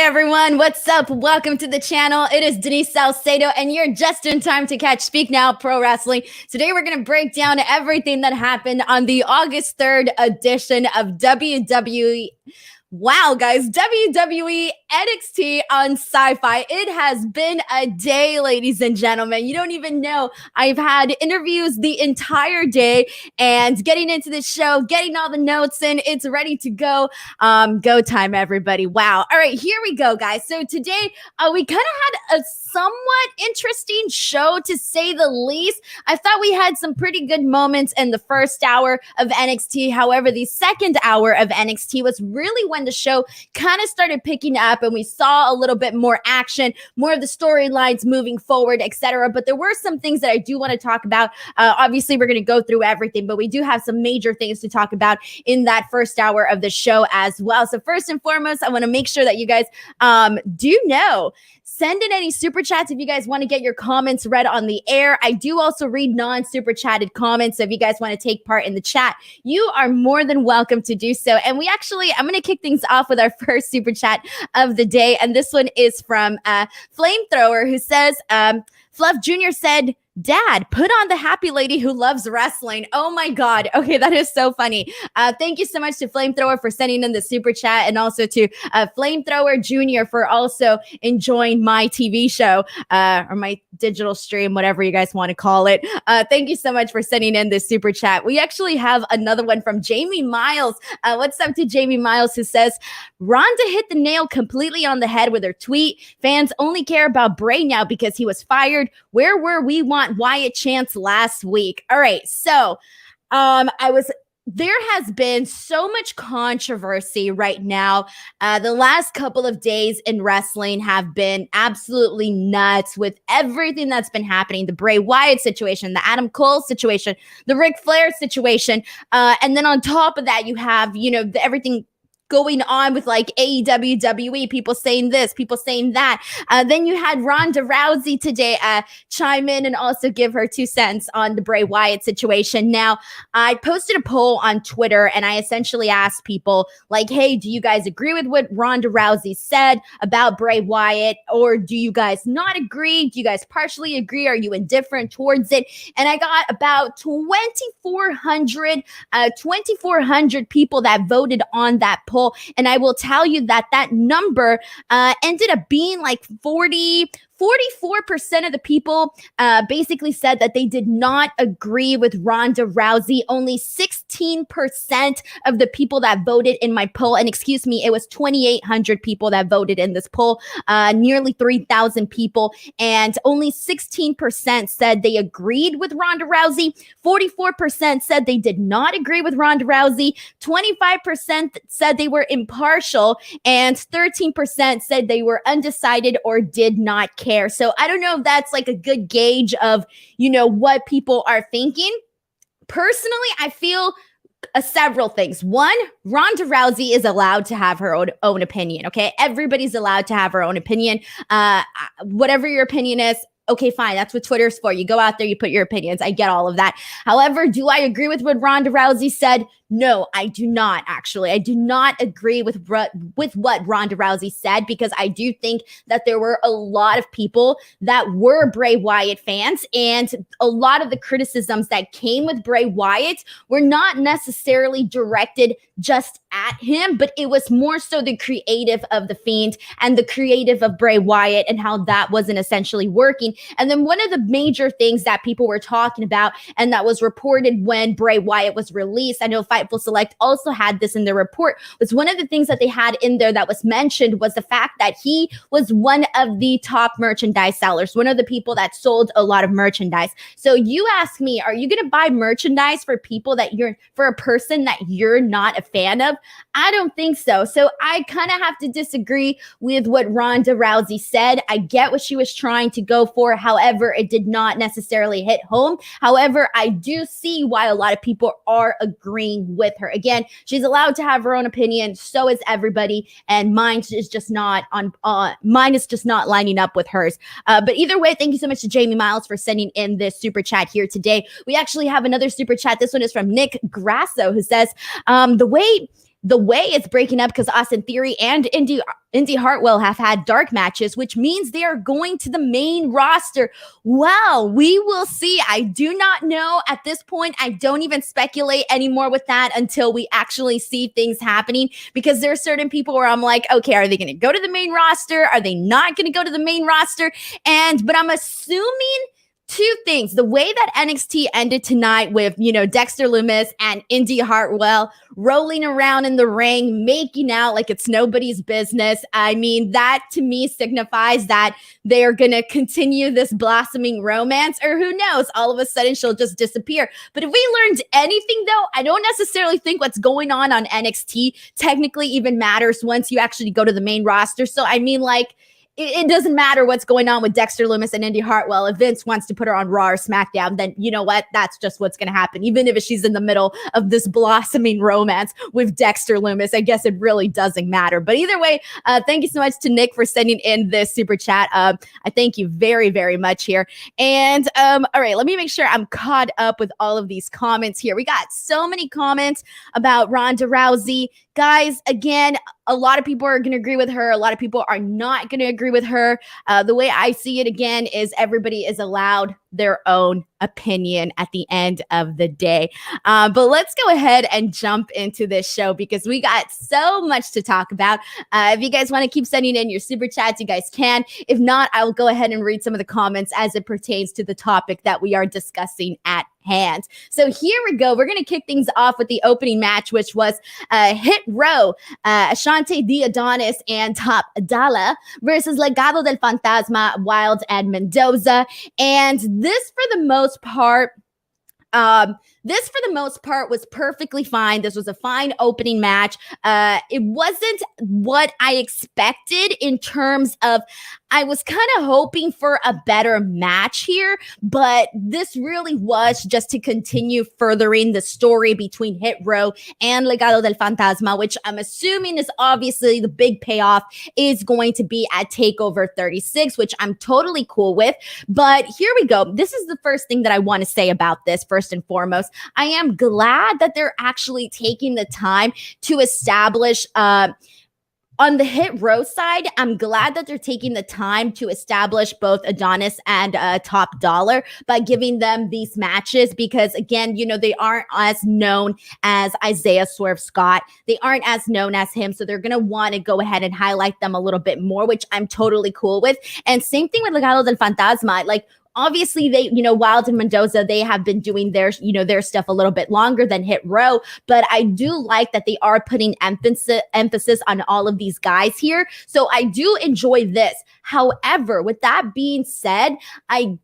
everyone, what's up? Welcome to the channel. It is Denise Salcedo, and you're just in time to catch Speak Now Pro Wrestling. Today, we're going to break down everything that happened on the August 3rd edition of WWE. Wow, guys, WWE NXT on Sci-Fi. It has been a day, ladies and gentlemen. You don't even know. I've had interviews the entire day and getting into the show, getting all the notes in. It's ready to go. Go time, everybody. Wow. All right, here we go, guys. So today, we kind of had a somewhat interesting show, to say the least. I thought we had some pretty good moments in the first hour of NXT. However, the second hour of NXT was really when the show kind of started picking up and we saw a little bit more action, more of the storylines moving forward, etc. But there were some things that I do want to talk about. Obviously, we're going to go through everything, but we do have some major things to talk about in that first hour of the show as well. So first and foremost, I want to make sure that you guys do know, send in any super chats if you guys want to get your comments read on the air. I do also read non-super chatted comments. So if you guys want to take part in the chat, you are more than welcome to do so. And I'm going to kick things off with our first super chat of the day. And this one is from Flamethrower, who says, Fluff Jr. said, "Dad, put on the happy lady who loves wrestling." Oh my God. Okay, that is so funny. Thank you so much to Flamethrower for sending in the super chat, and also to Flamethrower Jr. for also enjoying my TV show or my digital stream, whatever you guys want to call it. Thank you so much for sending in this super chat. We actually have another one from Jamie Miles. What's up to Jamie Miles, who says, "Ronda hit the nail completely on the head with her tweet. Fans only care about Bray now because he was fired. Where were we want Wyatt chants last week?" All right, so there has been so much controversy right now. The last couple of days in wrestling have been absolutely nuts with everything that's been happening. The Bray Wyatt situation, the Adam Cole situation, the Ric Flair situation. And then on top of that, you have, everything going on with like AEW, WWE, people saying this, people saying that. Then you had Ronda Rousey today chime in and also give her 2 cents on the Bray Wyatt situation. Now, I posted a poll on Twitter and I essentially asked people like, hey, do you guys agree with what Ronda Rousey said about Bray Wyatt? Or do you guys not agree? Do you guys partially agree? Are you indifferent towards it? And I got about 2,400 people that voted on that poll. And I will tell you that number ended up being like 44% of the people basically said that they did not agree with Ronda Rousey. Only 16% of the people that voted in my poll, and excuse me, it was 2,800 people that voted in this poll, nearly 3,000 people, and only 16% said they agreed with Ronda Rousey. 44% said they did not agree with Ronda Rousey. 25% said they were impartial, and 13% said they were undecided or did not care. So I don't know if that's like a good gauge of, what people are thinking. Personally, I feel several things. One, Ronda Rousey is allowed to have her own opinion, okay? Everybody's allowed to have her own opinion. Whatever your opinion is, okay, fine. That's what Twitter's for. You go out there, you put your opinions. I get all of that. However, do I agree with what Ronda Rousey said? No, I do not, actually. I do not agree with what Ronda Rousey said, because I do think that there were a lot of people that were Bray Wyatt fans, and a lot of the criticisms that came with Bray Wyatt were not necessarily directed just at him, but it was more so the creative of The Fiend and the creative of Bray Wyatt and how that wasn't essentially working. And then one of the major things that people were talking about, and that was reported when Bray Wyatt was released, I know Fightful Select also had this in their report, was one of the things that they had in there that was mentioned was the fact that he was one of the top merchandise sellers, one of the people that sold a lot of merchandise. So you ask me, are you going to buy merchandise for for a person that you're not a fan of? I don't think so. So I kind of have to disagree with what Ronda Rousey said. I get what she was trying to go for. However, it did not necessarily hit home. However, I do see why a lot of people are agreeing with her. Again, she's allowed to have her own opinion. So is everybody. And mine is just not lining up with hers. But either way, thank you so much to Jamie Miles for sending in this super chat here today. We actually have another super chat. This one is from Nick Grasso, who says, the way the way it's breaking up because Austin Theory and Indy Hartwell have had dark matches, which means they are going to the main roster. Wow, we will see. I do not know at this point. I don't even speculate anymore with that until we actually see things happening, because there are certain people where I'm like, okay, are they going to go to the main roster? Are they not going to go to the main roster? But I'm assuming two things. The way that NXT ended tonight with, Dexter Lumis and Indy Hartwell rolling around in the ring, making out like it's nobody's business. I mean, that to me signifies that they are going to continue this blossoming romance, or who knows, all of a sudden she'll just disappear. But if we learned anything, though, I don't necessarily think what's going on NXT technically even matters once you actually go to the main roster. So, I mean, like, it doesn't matter what's going on with Dexter Lumis and Indy Hartwell. If Vince wants to put her on Raw or SmackDown, then you know what? That's just what's going to happen. Even if she's in the middle of this blossoming romance with Dexter Lumis, I guess it really doesn't matter. But either way, thank you so much to Nick for sending in this super chat. I thank you very, very much here. And all right, let me make sure I'm caught up with all of these comments here. We got so many comments about Ronda Rousey. Guys, again, a lot of people are going to agree with her. A lot of people are not going to agree with her. The way I see it, again, is everybody is allowed their own opinion at the end of the day. But let's go ahead and jump into this show, because we got so much to talk about. If you guys want to keep sending in your super chats, you guys can. If not, I will go ahead and read some of the comments as it pertains to the topic that we are discussing at hand. So here we go. We're going to kick things off with the opening match, which was Hit Row, Ashanti the Adonis and Top Dollar versus Legado del Fantasma, Wild and Mendoza. And this, for the most part, was perfectly fine. This was a fine opening match. It wasn't what I expected in terms of, I was kind of hoping for a better match here, but this really was just to continue furthering the story between Hit Row and Legado del Fantasma, which I'm assuming is obviously the big payoff is going to be at TakeOver 36, which I'm totally cool with. But here we go. This is the first thing that I want to say about this, first and foremost. I am glad that they're actually taking the time to establish, on the Hit Row side, I'm glad that they're taking the time to establish both Adonis and Top Dollar by giving them these matches, because again, they aren't as known as Isaiah Swerve Scott. They aren't as known as him. So they're going to want to go ahead and highlight them a little bit more, which I'm totally cool with. And same thing with Legado del Fantasma. Like, obviously, they, Wild and Mendoza, they have been doing their stuff a little bit longer than Hit Row, but I do like that they are putting emphasis on all of these guys here. So I do enjoy this. However, with that being said, I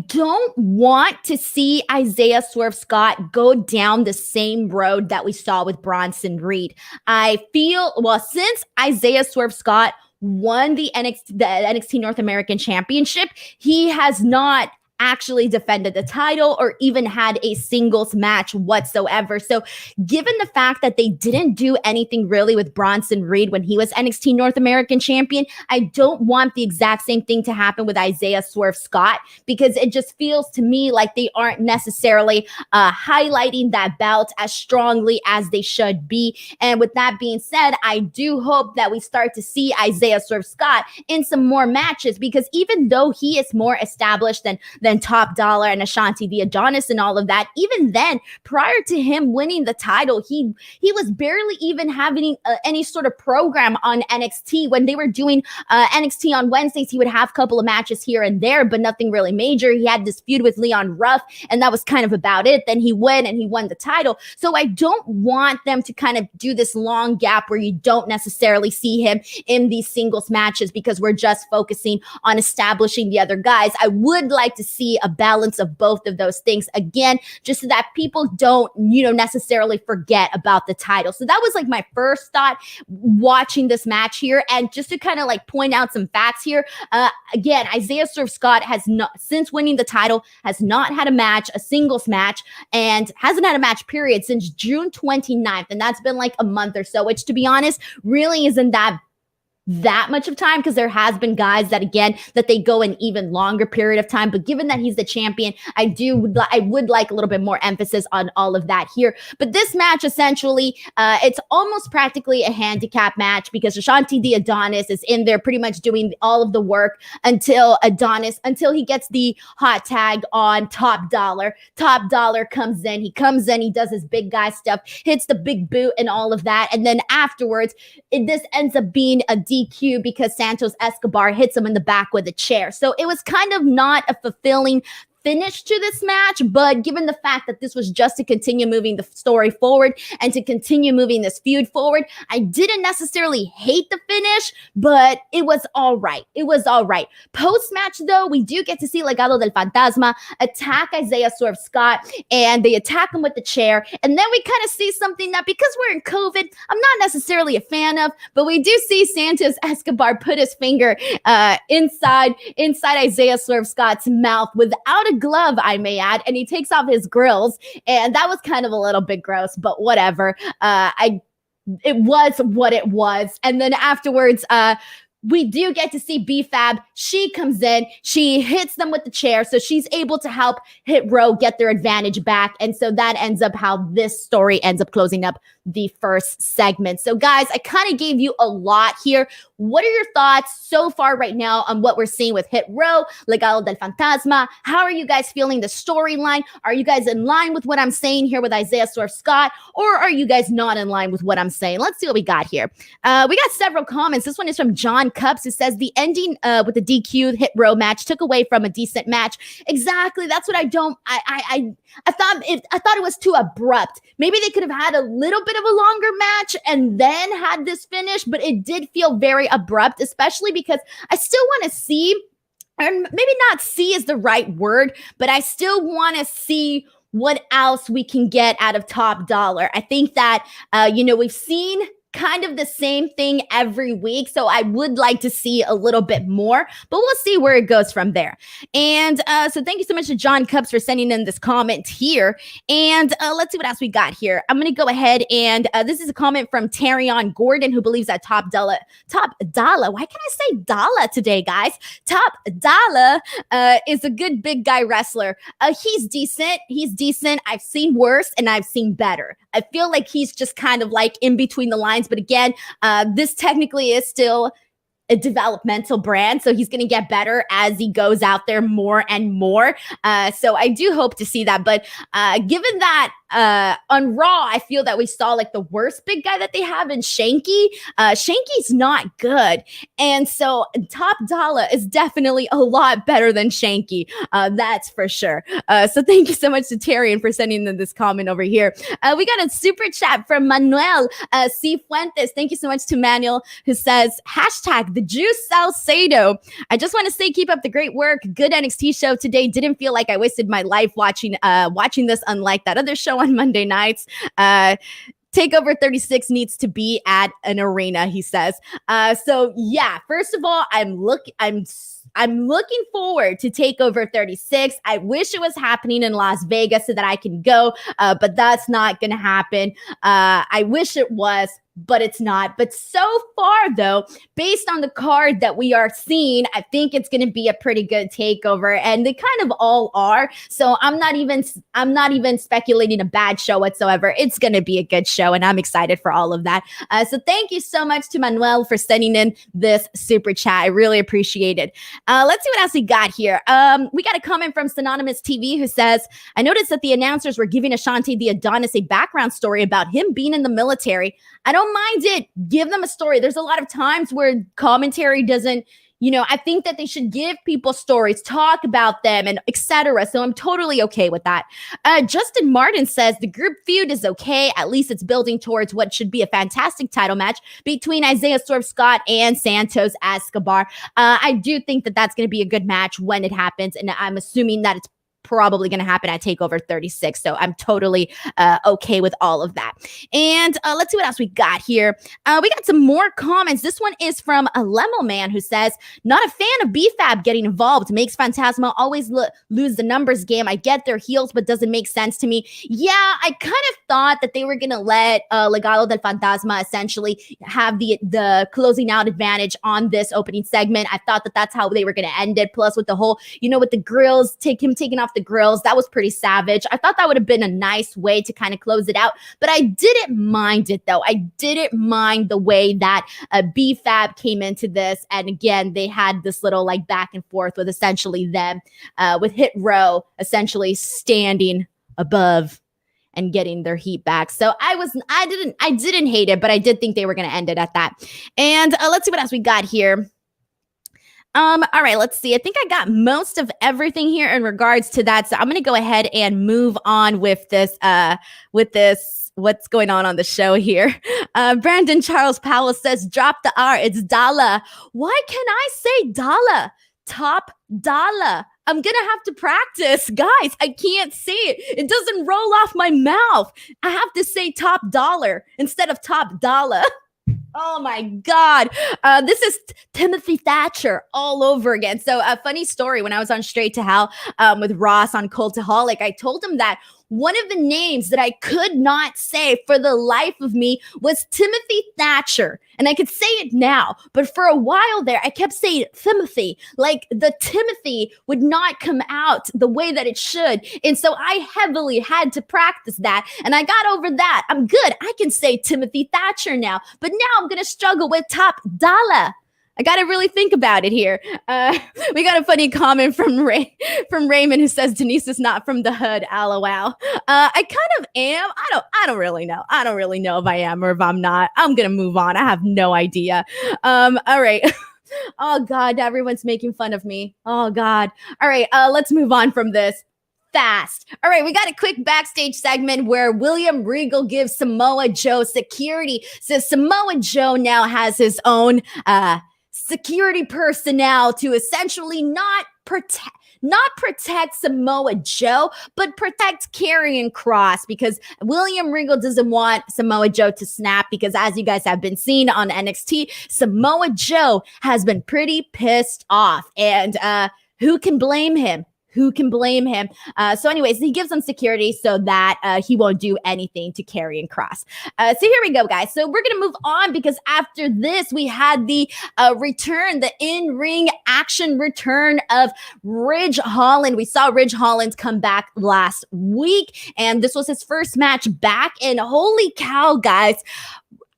don't want to see Isaiah Swerve Scott go down the same road that we saw with Bronson Reed. I feel, since Isaiah Swerve Scott won the NXT North American Championship, he has not actually defended the title or even had a singles match whatsoever. So given the fact that they didn't do anything really with Bronson Reed when he was NXT North American champion, I don't want the exact same thing to happen with Isaiah Swerve Scott, because it just feels to me like they aren't necessarily highlighting that belt as strongly as they should be. And with that being said, I do hope that we start to see Isaiah Swerve Scott in some more matches, because even though he is more established than Top Dollar and Ashanti the Adonis and all of that, even then, prior to him winning the title, he was barely even having any sort of program on NXT. When they were doing NXT on Wednesdays, he would have a couple of matches here and there, but nothing really major. He had this feud with Leon Ruff, and that was kind of about it. Then he went and he won the title. So I don't want them to kind of do this long gap where you don't necessarily see him in these singles matches, because we're just focusing on establishing the other guys. I would like to see a balance of both of those things, again, just so that people don't, necessarily forget about the title. So that was like my first thought watching this match here. And just to kind of like point out some facts here, again, Isaiah Swerve Scott has not, since winning the title, has not had a match, a singles match, and hasn't had a match period since June 29th. And that's been like a month or so, which, to be honest, really isn't that that much of time, because there has been guys that, again, that they go an even longer period of time. But given that he's the champion, I would like a little bit more emphasis on all of that here. But this match, essentially, it's almost practically a handicap match, because Ashanti the Adonis is in there pretty much doing all of the work until he gets the hot tag on Top Dollar. Top Dollar comes in, he does his big guy stuff, hits the big boot and all of that. And then afterwards, this ends up being a DQ because Santos Escobar hits him in the back with a chair. So it was kind of not a fulfilling finish to this match, but given the fact that this was just to continue moving the story forward and to continue moving this feud forward, I didn't necessarily hate the finish, but it was all right. It was all right. Post-match, though, we do get to see Legado del Fantasma attack Isaiah Swerve Scott, and they attack him with the chair. And then we kind of see something that, because we're in COVID, I'm not necessarily a fan of, but we do see Santos Escobar put his finger inside Isaiah Swerve Scott's mouth without a glove, I may add, and he takes off his grills, and that was kind of a little bit gross, but whatever. It was what it was. And then afterwards, we do get to see B-Fab. She comes in, she hits them with the chair, so she's able to help Hit Row get their advantage back. And so that ends up how this story ends up closing up the first segment. So guys, I kind of gave you a lot here. What are your thoughts so far right now on what we're seeing with Hit Row, Legado del Fantasma? How are you guys feeling the storyline? Are you guys in line with what I'm saying here with Isaiah Swerve Scott, or are you guys not in line with what I'm saying? Let's see what we got here. We got several comments. This one is from John Cups, who says the ending with the DQ Hit Row match took away from a decent match. Exactly. That's what I thought it was too abrupt. Maybe they could have had a little bit of a longer match and then had this finish, but it did feel very abrupt, especially because I still want to see, or maybe not see is the right word, but I still want to see what else we can get out of Top Dollar. I think that, we've seen kind of the same thing every week. So I would like to see a little bit more, but we'll see where it goes from there. And so thank you so much to John Cups for sending in this comment here. And let's see what else we got here. I'm going to go ahead and this is a comment from Terrion Gordon, who believes that Top Dollar, why can't I say Dollar today, guys? Top Dollar is a good big guy wrestler. He's decent. I've seen worse and I've seen better. I feel like he's just kind of like in between the lines. But again, this technically is still a developmental brand, so he's going to get better as he goes out there more and more. So I do hope to see that. But given that on Raw, I feel that we saw like the worst big guy that they have in Shanky. Shanky's not good. And so Top Dollar is definitely a lot better than Shanky. That's for sure. So thank you so much to Tyrion for sending in this comment over here. We got a super chat from Manuel C. Fuentes. Thank you so much to Manuel, who says, hashtag the Juice Salcedo. I just want to say, keep up the great work. Good NXT show today. Didn't feel like I wasted my life watching this, unlike that other show on Monday nights. Takeover 36 needs to be at an arena, he says. So yeah, first of all, I'm looking forward to Takeover 36. I wish it was happening in Las Vegas so that I can go, but that's not going to happen. I wish it was, but it's not. But so far, though, based on the card that we are seeing, I think it's going to be a pretty good takeover, and they kind of all are. So I'm not even speculating a bad show whatsoever. It's going to be a good show, and I'm excited for all of that. So thank you so much to Manuel for sending in this super chat. I really appreciate it. Let's see what else we got here. We got a comment from Synonymous TV, who says, I noticed that the announcers were giving Ashanti the Adonis a background story about him being in the military. I don't mind it. Give them a story. There's a lot of times where commentary doesn't, I think that they should give people stories, talk about them, and etc. So I'm totally okay with that. Justin Martin says the group feud is okay. At least it's building towards what should be a fantastic title match between Isaiah Swerve Scott and Santos Escobar. I do think that that's going to be a good match when it happens, and I'm assuming that it's probably going to happen at TakeOver 36. So I'm totally okay with all of that. And let's see what else we got here. We got some more comments. This one is from a Lemo Man who says, not a fan of BFAB getting involved. Makes Fantasma always lose the numbers game. I get their heels, but doesn't make sense to me. Yeah, I kind of thought that they were going to let Legado del Fantasma essentially have the closing out advantage on this opening segment. I thought that that's how they were going to end it. Plus with the whole, with the grills, taking off the grills, that was pretty savage. I thought that would have been a nice way to kind of close it out, but I didn't mind it though. I didn't mind the way that BFAB came into this. And again, they had this little like back and forth with essentially them with Hit Row essentially standing above and getting their heat back. So I didn't hate it, but I did think they were going to end it at that. And let's see what else we got here. All right, let's see. I think I got most of everything here in regards to that. So I'm going to go ahead and move on with this, what's going on the show here. Brandon Charles Powell says, drop the R, it's Dala. Why can I say Dala? Top Dala. I'm going to have to practice. Guys, I can't say it. It doesn't roll off my mouth. I have to say top dollar instead of top dollar. Oh my God. This is Timothy Thatcher all over again. So a funny story, when I was on Straight to Hell with Ross on Cultaholic, I told him that one of the names that I could not say for the life of me was Timothy Thatcher. And I could say it now, but for a while there, I kept saying Timothy, like the Timothy would not come out the way that it should. And so I heavily had to practice that. And I got over that. I'm good. I can say Timothy Thatcher now, but now I'm going to struggle with top dollar. I got to really think about it here. We got a funny comment from Raymond who says Denise is not from the hood. LOL. I kind of am. I don't really know. I don't really know if I am or if I'm not. I'm going to move on. I have no idea. All right. Oh God, everyone's making fun of me. Oh God. All right. Let's move on from this. Fast. All right, we got a quick backstage segment where William Regal gives Samoa Joe security. So Samoa Joe now has his own security personnel to essentially not protect Samoa Joe, but protect Karrion Kross, because William Regal doesn't want Samoa Joe to snap, because as you guys have been seeing on NXT, Samoa Joe has been pretty pissed off, and who can blame him? Who can blame him? So anyways, he gives them security so that he won't do anything to Karrion Kross. So here we go, guys. So we're going to move on, because after this, we had the return, the in-ring action return of Ridge Holland. We saw Ridge Holland come back last week, and this was his first match back. And holy cow, guys.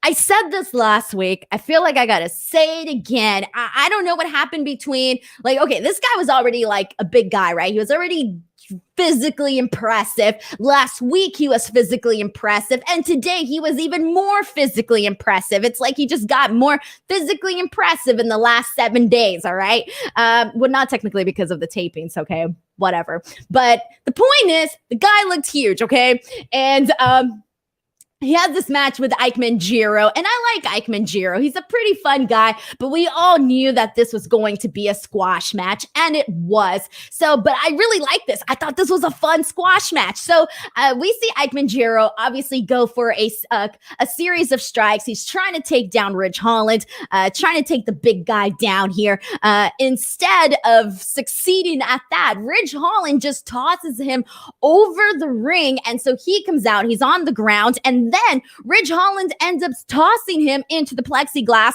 I said this last week. I feel like I got to say it again. I don't know what happened between, like, okay, this guy was already like a big guy, right? He was already physically impressive. Last week, he was physically impressive. And today, he was even more physically impressive. It's like he just got more physically impressive in the last 7 days, all right? Well, not technically because of the tapings, okay? Whatever. But the point is, the guy looked huge, okay? And, he had this match with Ike Manjiro, and I like Ike Manjiro. He's a pretty fun guy, but we all knew that this was going to be a squash match, and it was. So, but I really like this. I thought this was a fun squash match. So we see Ike Manjiro obviously go for a series of strikes. He's trying to take down Ridge Holland, trying to take the big guy down here. Instead of succeeding at that, Ridge Holland just tosses him over the ring, and so he comes out. He's on the ground, and then Ridge Holland ends up tossing him into the plexiglass,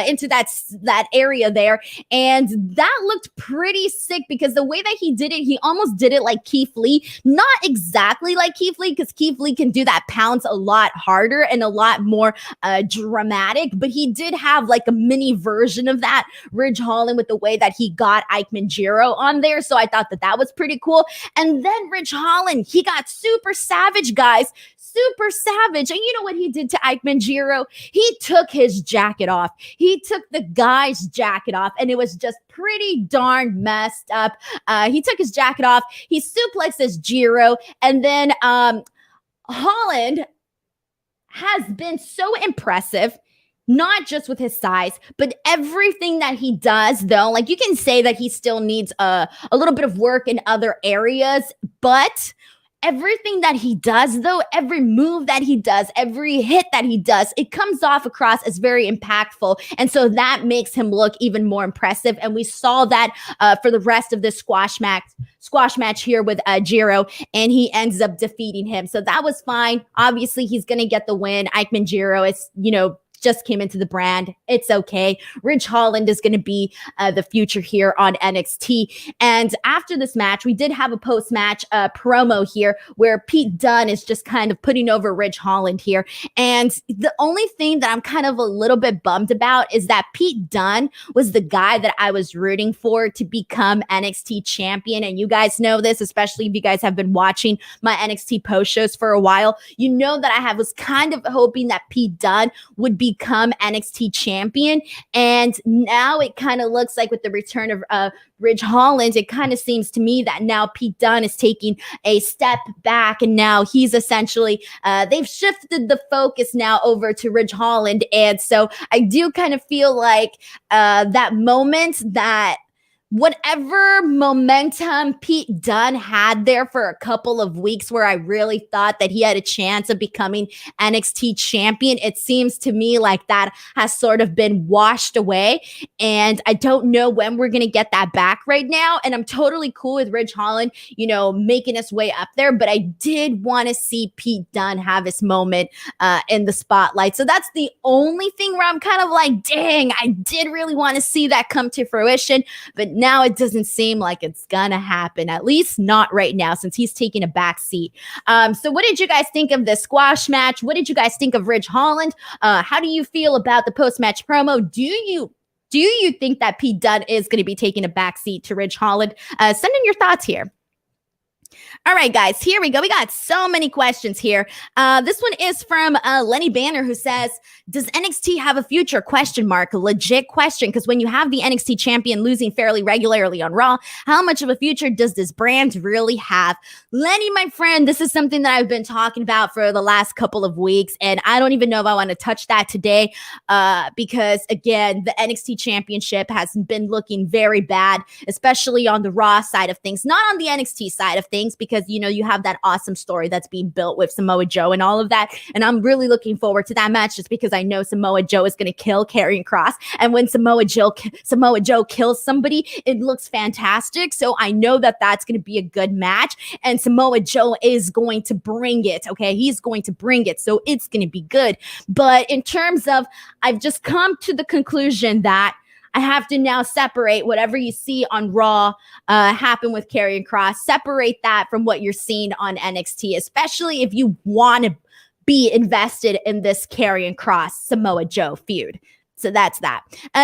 into that area there. And that looked pretty sick, because the way that he did it, he almost did it like Keith Lee. Not exactly like Keith Lee, because Keith Lee can do that pounce a lot harder and a lot more dramatic. But he did have like a mini version of that, Ridge Holland, with the way that he got Ike Manjiro on there. So I thought that was pretty cool. And then Ridge Holland, he got super savage, guys. Super savage. And you know what he did to Ike Manjiro? He took his jacket off. He took the guy's jacket off, and it was just pretty darn messed up. He took his jacket off. He suplexes Jiro, and then Holland has been so impressive. not just with his size, but everything that he does, though. Like, you can say that he still needs a little bit of work in other areas, but everything that he does, though, every move that he does, every hit that he does, it comes off across as very impactful. And so that makes him look even more impressive. And we saw that for the rest of this squash match here with Jiro, and he ends up defeating him. So that was fine. Obviously, he's going to get the win. Ikeman Jiro is, just came into the brand. It's okay. Ridge Holland is going to be the future here on NXT. And after this match, we did have a post-match promo here where Pete Dunne is just kind of putting over Ridge Holland here. And the only thing that I'm kind of a little bit bummed about is that Pete Dunne was the guy that I was rooting for to become NXT champion. And you guys know this, especially if you guys have been watching my NXT post shows for a while. You know that I was kind of hoping that Pete Dunne would become NXT champion. And now it kind of looks like with the return of Ridge Holland, it kind of seems to me that now Pete Dunne is taking a step back, and now he's essentially, they've shifted the focus now over to Ridge Holland. And so I do kind of feel like that moment that whatever momentum Pete Dunne had there for a couple of weeks where I really thought that he had a chance of becoming NXT champion, it seems to me like that has sort of been washed away. And I don't know when we're going to get that back right now. And I'm totally cool with Ridge Holland, making his way up there. But I did want to see Pete Dunne have his moment in the spotlight. So that's the only thing where I'm kind of like, dang, I did really want to see that come to fruition. But now it doesn't seem like it's gonna happen, at least not right now, since he's taking a back seat. So what did you guys think of this squash match? What did you guys think of Ridge Holland? How do you feel about the post-match promo? Do you think that Pete Dunne is going to be taking a back seat to Ridge Holland? Send in your thoughts here. All right, guys, here we go. We got so many questions here. This one is from Lenny Banner, who says, does NXT have a future? Question mark. Legit question, because when you have the NXT champion losing fairly regularly on Raw, how much of a future does this brand really have? Lenny, my friend, this is something that I've been talking about for the last couple of weeks, and I don't even know if I want to touch that today because, again, the NXT championship has been looking very bad, especially on the Raw side of things, not on the NXT side of things, because you have that awesome story that's being built with Samoa Joe and all of that. And I'm really looking forward to that match just because I know Samoa Joe is going to kill Karrion Kross. And when Samoa Joe kills somebody, it looks fantastic. So I know that that's going to be a good match. And Samoa Joe is going to bring it. Okay. He's going to bring it. So it's going to be good. But in terms of, I've just come to the conclusion that I have to now separate whatever you see on Raw happen with Karrion Kross, separate that from what you're seeing on NXT, especially if you want to be invested in this Karrion Kross Samoa Joe feud. So that's that.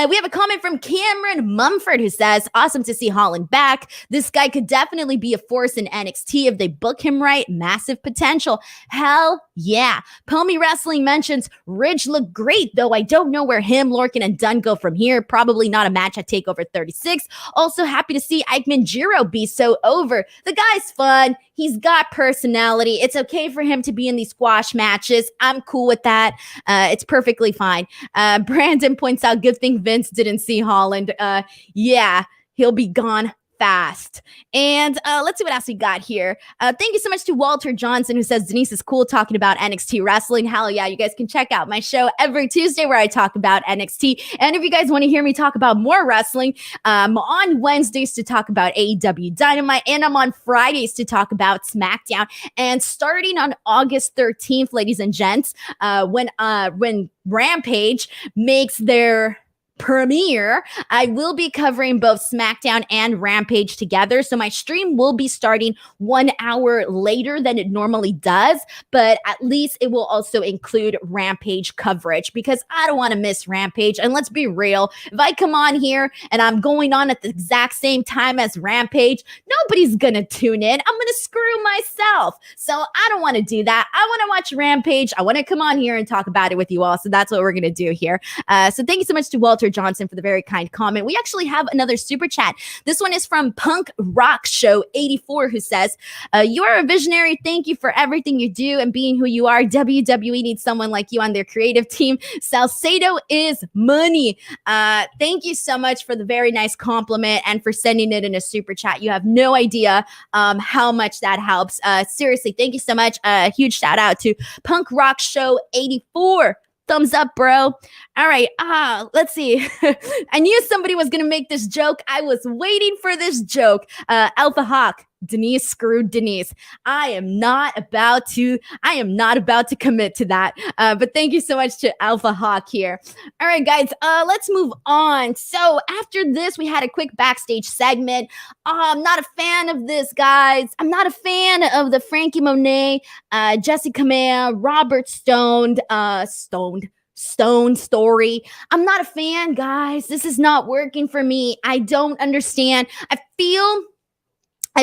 We have a comment from Cameron Mumford who says, awesome to see Holland back. This guy could definitely be a force in NXT if they book him right. Massive potential. Hell yeah. Pomi Wrestling mentions Ridge looked great, though I don't know where him, Lorcan, and Dunn go from here. Probably not a match at TakeOver 36. Also happy to see Ikeman Jiro be so over. The guy's fun. He's got personality. It's okay for him to be in these squash matches. I'm cool with that. It's perfectly fine. Brandon points out, good thing Vince didn't see Holland. Yeah, he'll be gone fast. And let's see what else we got here. Thank you so much to Walter Johnson, who says Denise is cool talking about NXT wrestling. Hell yeah, you guys can check out my show every Tuesday where I talk about NXT. And if you guys want to hear me talk about more wrestling, I'm on Wednesdays to talk about AEW Dynamite, and I'm on Fridays to talk about Smackdown. And starting on August 13th, ladies and gents, when Rampage makes their premiere, I will be covering both SmackDown and Rampage together. So my stream will be starting 1 hour later than it normally does, but at least it will also include Rampage coverage because I don't want to miss Rampage. And let's be real, if I come on here and I'm going on at the exact same time as Rampage, nobody's going to tune in. I'm going to screw myself. So I don't want to do that. I want to watch Rampage. I want to come on here and talk about it with you all. So that's what we're going to do here. So thank you so much to Walter Johnson for the very kind comment. We actually have another super chat. This one is from Punk Rock Show 84, who says, you are a visionary. Thank you for everything you do and being who you are. WWE needs someone like you on their creative team. Salcedo is money. Thank you so much for the very nice compliment and for sending it in a super chat. You have no idea how much that helps. Seriously, thank you so much. Huge shout out to Punk Rock Show 84. Thumbs up, bro. All right. Let's see. I knew somebody was going to make this joke. I was waiting for this joke. Alpha Hawk. Denise screwed Denise. I am not about to commit to that. But thank you so much to Alpha Hawk here. All right, guys, let's move on. So after this, we had a quick backstage segment. I'm not a fan of this, guys. I'm not a fan of the Franky Monet, Jessica Mea, Robert Stone story. I'm not a fan, guys. This is not working for me. I don't understand. I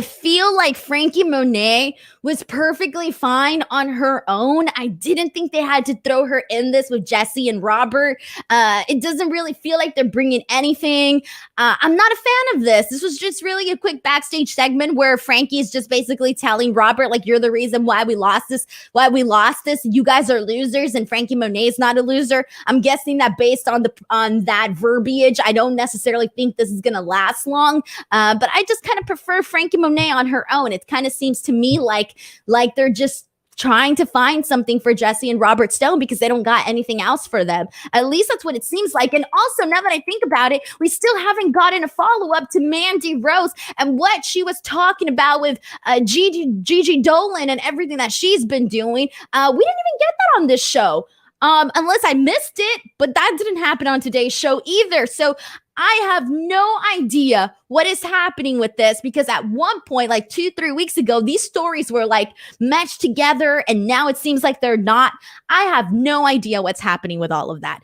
feel like Franky Monet was perfectly fine on her own. I didn't think they had to throw her in this with Jesse and Robert. It doesn't really feel like they're bringing anything. I'm not a fan of this. This was just really a quick backstage segment where Franky is just basically telling Robert, like, you're the reason why we lost this. You guys are losers, and Franky Monet's not a loser. I'm guessing that based on that verbiage, I don't necessarily think this is gonna last long. But I just kind of prefer Franky Monet on her own. It kind of seems to me like they're just trying to find something for Jesse and Robert Stone because they don't got anything else for them. At least that's what it seems like. And also, now that I think about it, we still haven't gotten a follow-up to Mandy Rose and what she was talking about with Gigi Dolan and everything that she's been doing. We didn't even get that on this show. Unless I missed it, but that didn't happen on today's show either. So I have no idea what is happening with this, because at one point, like 2-3 weeks ago, these stories were like matched together, and now it seems like they're not. I have no idea what's happening with all of that.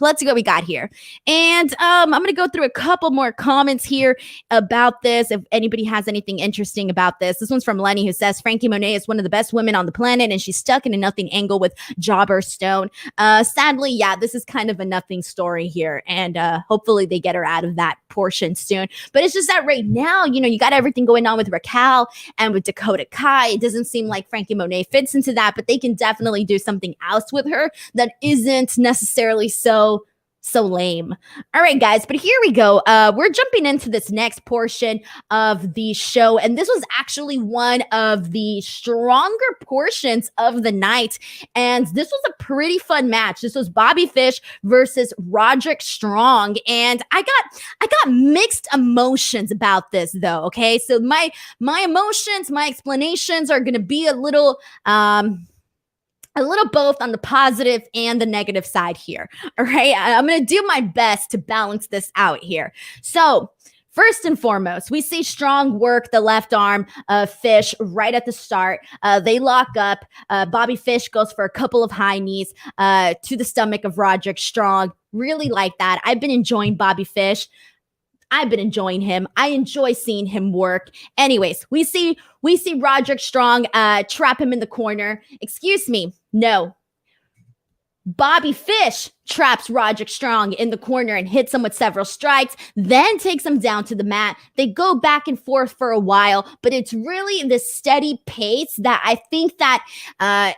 Let's see what we got here. And I'm going to go through a couple more comments here about this, if anybody has anything interesting about this. This one's from Lenny, who says, Franky Monet is one of the best women on the planet, and she's stuck in a nothing angle with Jobber Stone. Sadly, yeah, this is kind of a nothing story here, and hopefully they get her out of that portion soon. But it's just that right now, you got everything going on with Raquel and with Dakota Kai. It doesn't seem like Franky Monet fits into that, but they can definitely do something else with her that isn't necessarily so lame. All right, guys, but here we go. We're jumping into this next portion of the show, and this was actually one of the stronger portions of the night, and this was a pretty fun match. This was Bobby Fish versus Roderick Strong, and I got mixed emotions about this, though. Okay, so my emotions, my explanations are going to be a little both on the positive and the negative side here. All right. I'm going to do my best to balance this out here. So first and foremost, we see Strong work the left arm of Fish right at the start. They lock up. Bobby Fish goes for a couple of high knees to the stomach of Roderick Strong. Really like that. I've been enjoying Bobby Fish. I've been enjoying him. I enjoy seeing him work. Anyways, we see Roderick Strong trap him in the corner. Excuse me. No. Bobby Fish traps Roderick Strong in the corner and hits him with several strikes, then takes him down to the mat. They go back and forth for a while, but it's really this steady pace that I think that I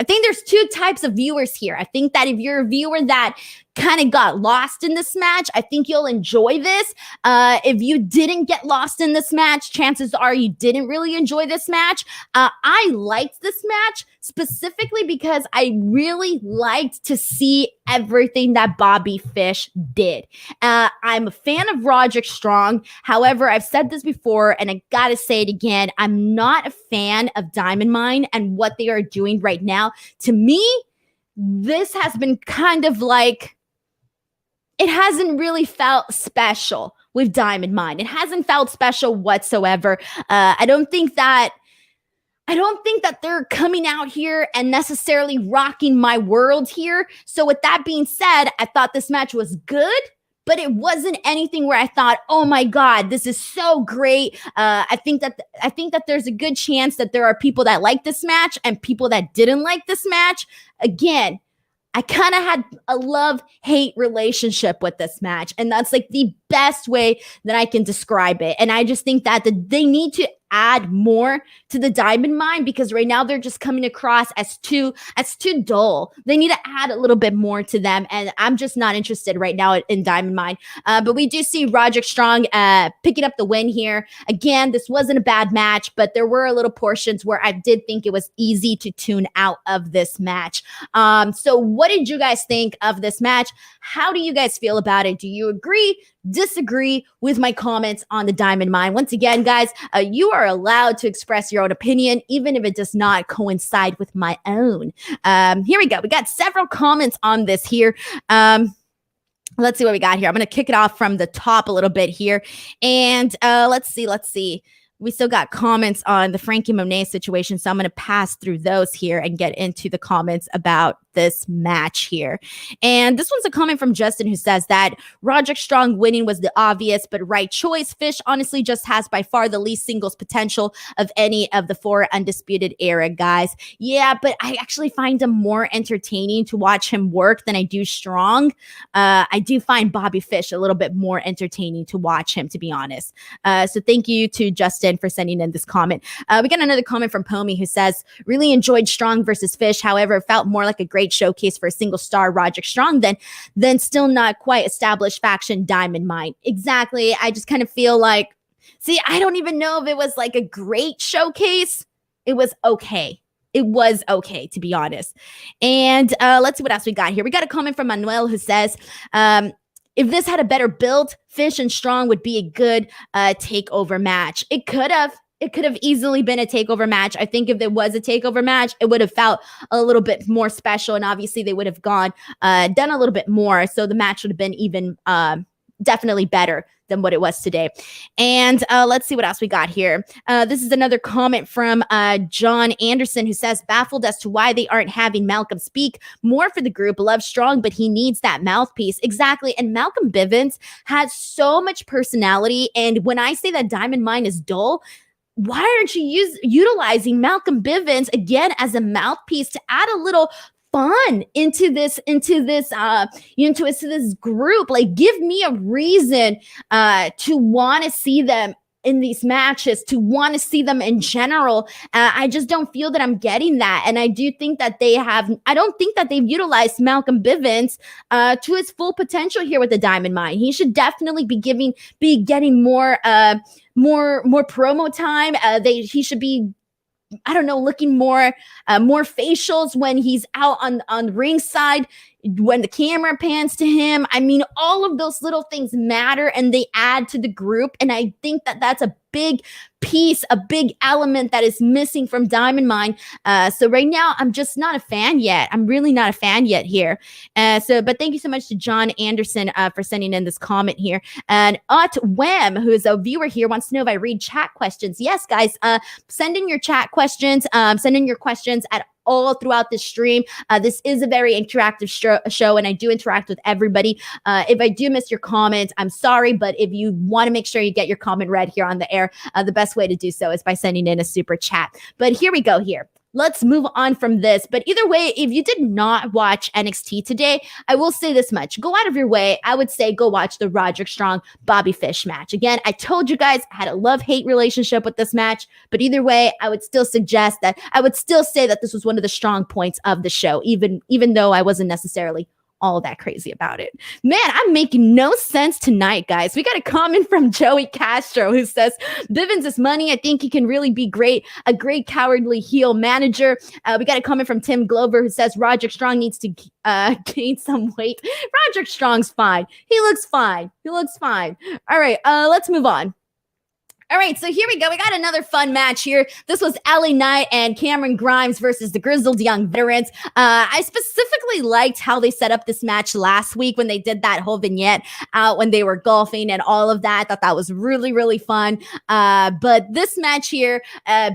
think there's two types of viewers here. I think that if you're a viewer that kind of got lost in this match, I think you'll enjoy this. If you didn't get lost in this match, chances are you didn't really enjoy this match. I liked this match specifically because I really liked to see everything that Bobby Fish did. I'm a fan of Roderick Strong. However, I've said this before, and I gotta say it again. I'm not a fan of Diamond Mine and what they are doing right now. To me, this has been kind of like, it hasn't really felt special with Diamond Mine. It hasn't felt special whatsoever. I don't think that they're coming out here and necessarily rocking my world here. So with that being said, I thought this match was good, but it wasn't anything where I thought, oh my God, this is so great. I think that there's a good chance that there are people that like this match and people that didn't like this match. Again, I kind of had a love-hate relationship with this match, and that's like the best way that I can describe it. And I just think that they need to add more to the Diamond Mine, because right now they're just coming across as too dull. They need to add a little bit more to them, and I'm just not interested right now in Diamond Mine. But we do see Roderick Strong picking up the win here. Again, this wasn't a bad match, but there were a little portions where I did think it was easy to tune out of this match. So what did you guys think of this match? How do you guys feel about it? Do you agree, disagree with my comments on the Diamond Mine? Once again, guys, you are allowed to express your own opinion, even if it does not coincide with my own. Here we go. We got several comments on this here. Let's see what we got here. I'm going to kick it off from the top a little bit here. And let's see. We still got comments on the Franky Monet situation, so I'm going to pass through those here and get into the comments about this match here. And this one's a comment from Justin, who says that Roderick Strong winning was the obvious but right choice. Fish honestly just has by far the least singles potential of any of the 4 Undisputed Era guys. Yeah, but I actually find him more entertaining to watch him work than I do Strong. I do find Bobby Fish a little bit more entertaining to watch him, to be honest. So thank you to Justin for sending in this comment. We got another comment from Pomi, who says, really enjoyed Strong versus Fish. However, it felt more like a great showcase for a single star Roderick Strong than still not quite established faction Diamond Mine. Exactly. I just kind of feel like, see, I don't even know if it was like a great showcase. It was okay. It was okay, to be honest. And let's see what else we got here. We got a comment from Manuel, who says, if this had a better build, Fish and Strong would be a good takeover match. It could have. It could have easily been a takeover match. I think if there was a takeover match, it would have felt a little bit more special. And obviously they would have done a little bit more. So the match would have been even definitely better than what it was today. And let's see what else we got here. This is another comment from John Anderson, who says, baffled as to why they aren't having Malcolm speak more for the group. Love Strong, but he needs that mouthpiece. Exactly. And Malcolm Bivens has so much personality. And when I say that Diamond Mine is dull, why aren't you utilizing Malcolm Bivens again as a mouthpiece to add a little fun into this group? Like, give me a reason to want to see them in these matches, to want to see them in general. I just don't feel that I'm getting that. And I do think that I don't think that they've utilized Malcolm Bivens to his full potential here with the Diamond Mine. He should definitely be getting more promo time. He should be, I don't know, looking more facials when he's out on ringside, when the camera pans to him. I mean, all of those little things matter and they add to the group. And I think that that's a big piece, a big element that is missing from Diamond Mine. So right now, I'm just not a fan yet. I'm really not a fan yet here. But thank you so much to John Anderson for sending in this comment here. And Wem, who is a viewer here, wants to know if I read chat questions. Yes, guys, send in your chat questions. Send in your questions at all throughout the stream. This is a very interactive show, and I do interact with everybody. If I do miss your comment, I'm sorry, but if you want to make sure you get your comment read here on the air, the best way to do so is by sending in a super chat. But here we go here. Let's move on from this. But either way, if you did not watch NXT today, I will say this much. Go out of your way. I would say go watch the Roderick Strong Bobby Fish match. Again, I told you guys I had a love-hate relationship with this match. But either way, I would still say that this was one of the strong points of the show, even though I wasn't necessarily all that crazy about it. Man, I'm making no sense tonight, guys. We got a comment from Joey Castro, who says, Bivens is money. I think he can really be a great cowardly heel manager. We got a comment from Tim Glover, who says, Roderick Strong needs to gain some weight. Roderick Strong's fine. He looks fine. All right, let's move on. All right, so here we go. We got another fun match here. This was LA Knight and Cameron Grimes versus the Grizzled Young Veterans. I specifically liked how they set up this match last week when they did that whole vignette out when they were golfing and all of that. I thought that was really, really fun. But this match here,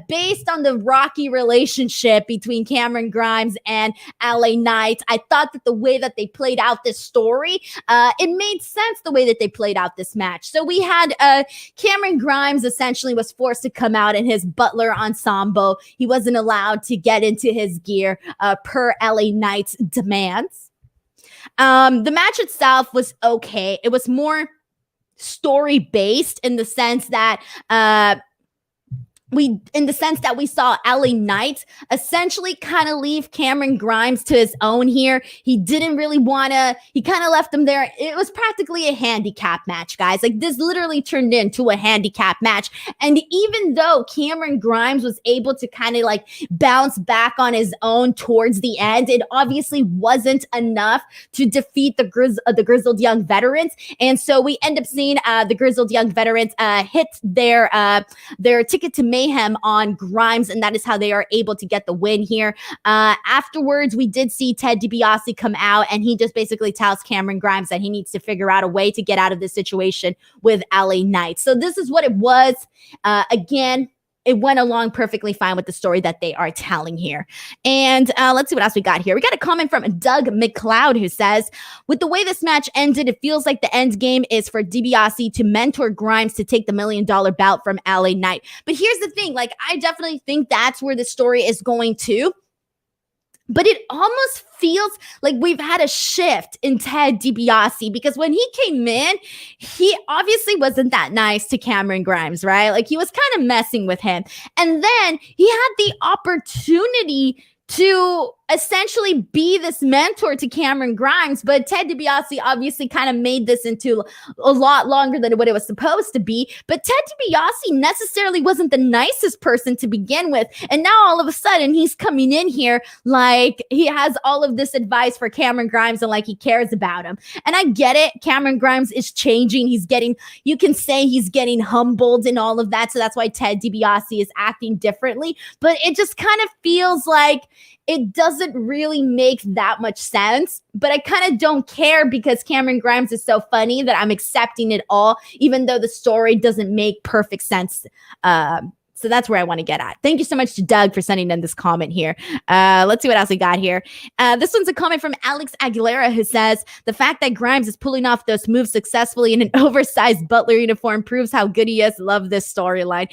based on the rocky relationship between Cameron Grimes and LA Knight, I thought that the way that they played out this story, it made sense the way that they played out this match. So we had Cameron Grimes essentially was forced to come out in his butler ensemble. He wasn't allowed to get into his gear per LA Knight's demands. The match itself was okay. It was more story based in the sense that we saw LA Knight essentially kind of leave Cameron Grimes to his own here. He didn't really want to, he kind of left him there. It was practically a handicap match, guys. Like, this literally turned into a handicap match. And even though Cameron Grimes was able to kind of like bounce back on his own towards the end, it obviously wasn't enough to defeat the Grizzled Young Veterans. And so we end up seeing the Grizzled Young Veterans hit their ticket to mayhem on Grimes, and that is how they are able to get the win here. Afterwards, we did see Ted DiBiase come out, and he just basically tells Cameron Grimes that he needs to figure out a way to get out of this situation with LA Knight. So this is what it was. Again, it went along perfectly fine with the story that they are telling here. And let's see what else we got here. We got a comment from Doug McLeod who says, with the way this match ended, it feels like the end game is for DiBiase to mentor Grimes to take the $1 million belt from LA Knight. But here's the thing, like, I definitely think that's where the story is going to. But it almost feels like we've had a shift in Ted DiBiase, because when he came in, he obviously wasn't that nice to Cameron Grimes, right? Like, he was kind of messing with him. And then he had the opportunity to essentially be this mentor to Cameron Grimes, but Ted DiBiase obviously kind of made this into a lot longer than what it was supposed to be. But Ted DiBiase necessarily wasn't the nicest person to begin with, and now all of a sudden he's coming in here like he has all of this advice for Cameron Grimes and like he cares about him. And I get it, Cameron Grimes is changing. You can say he's getting humbled and all of that, so that's why Ted DiBiase is acting differently. But it just kind of feels like it doesn't really make that much sense, but I kind of don't care because Cameron Grimes is so funny that I'm accepting it all, even though the story doesn't make perfect sense. So that's where I want to get at. Thank you so much to Doug for sending in this comment here. Let's see what else we got here. This one's a comment from Alex Aguilera who says, the fact that Grimes is pulling off those moves successfully in an oversized Butler uniform proves how good he is. Love this storyline.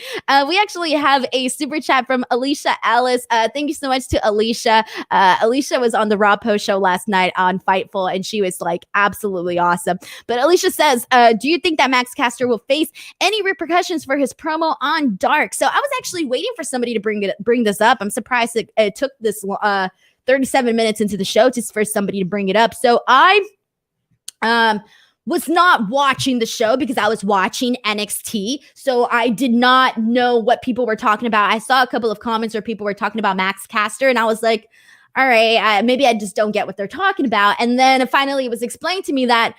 We actually have a super chat from Alicia Ellis. Thank you so much to Alicia. Alicia was on the Raw Post show last night on Fightful, and she was like absolutely awesome. But Alicia says, do you think that Max Caster will face any repercussions for his promo on Dark? So I was actually waiting for somebody to bring this up. I'm surprised it took this 37 minutes into the show just for somebody to bring it up. So I was not watching the show because I was watching NXT. So I did not know what people were talking about. I saw a couple of comments where people were talking about Max Caster, and I was like, all right, maybe I just don't get what they're talking about. And then finally it was explained to me that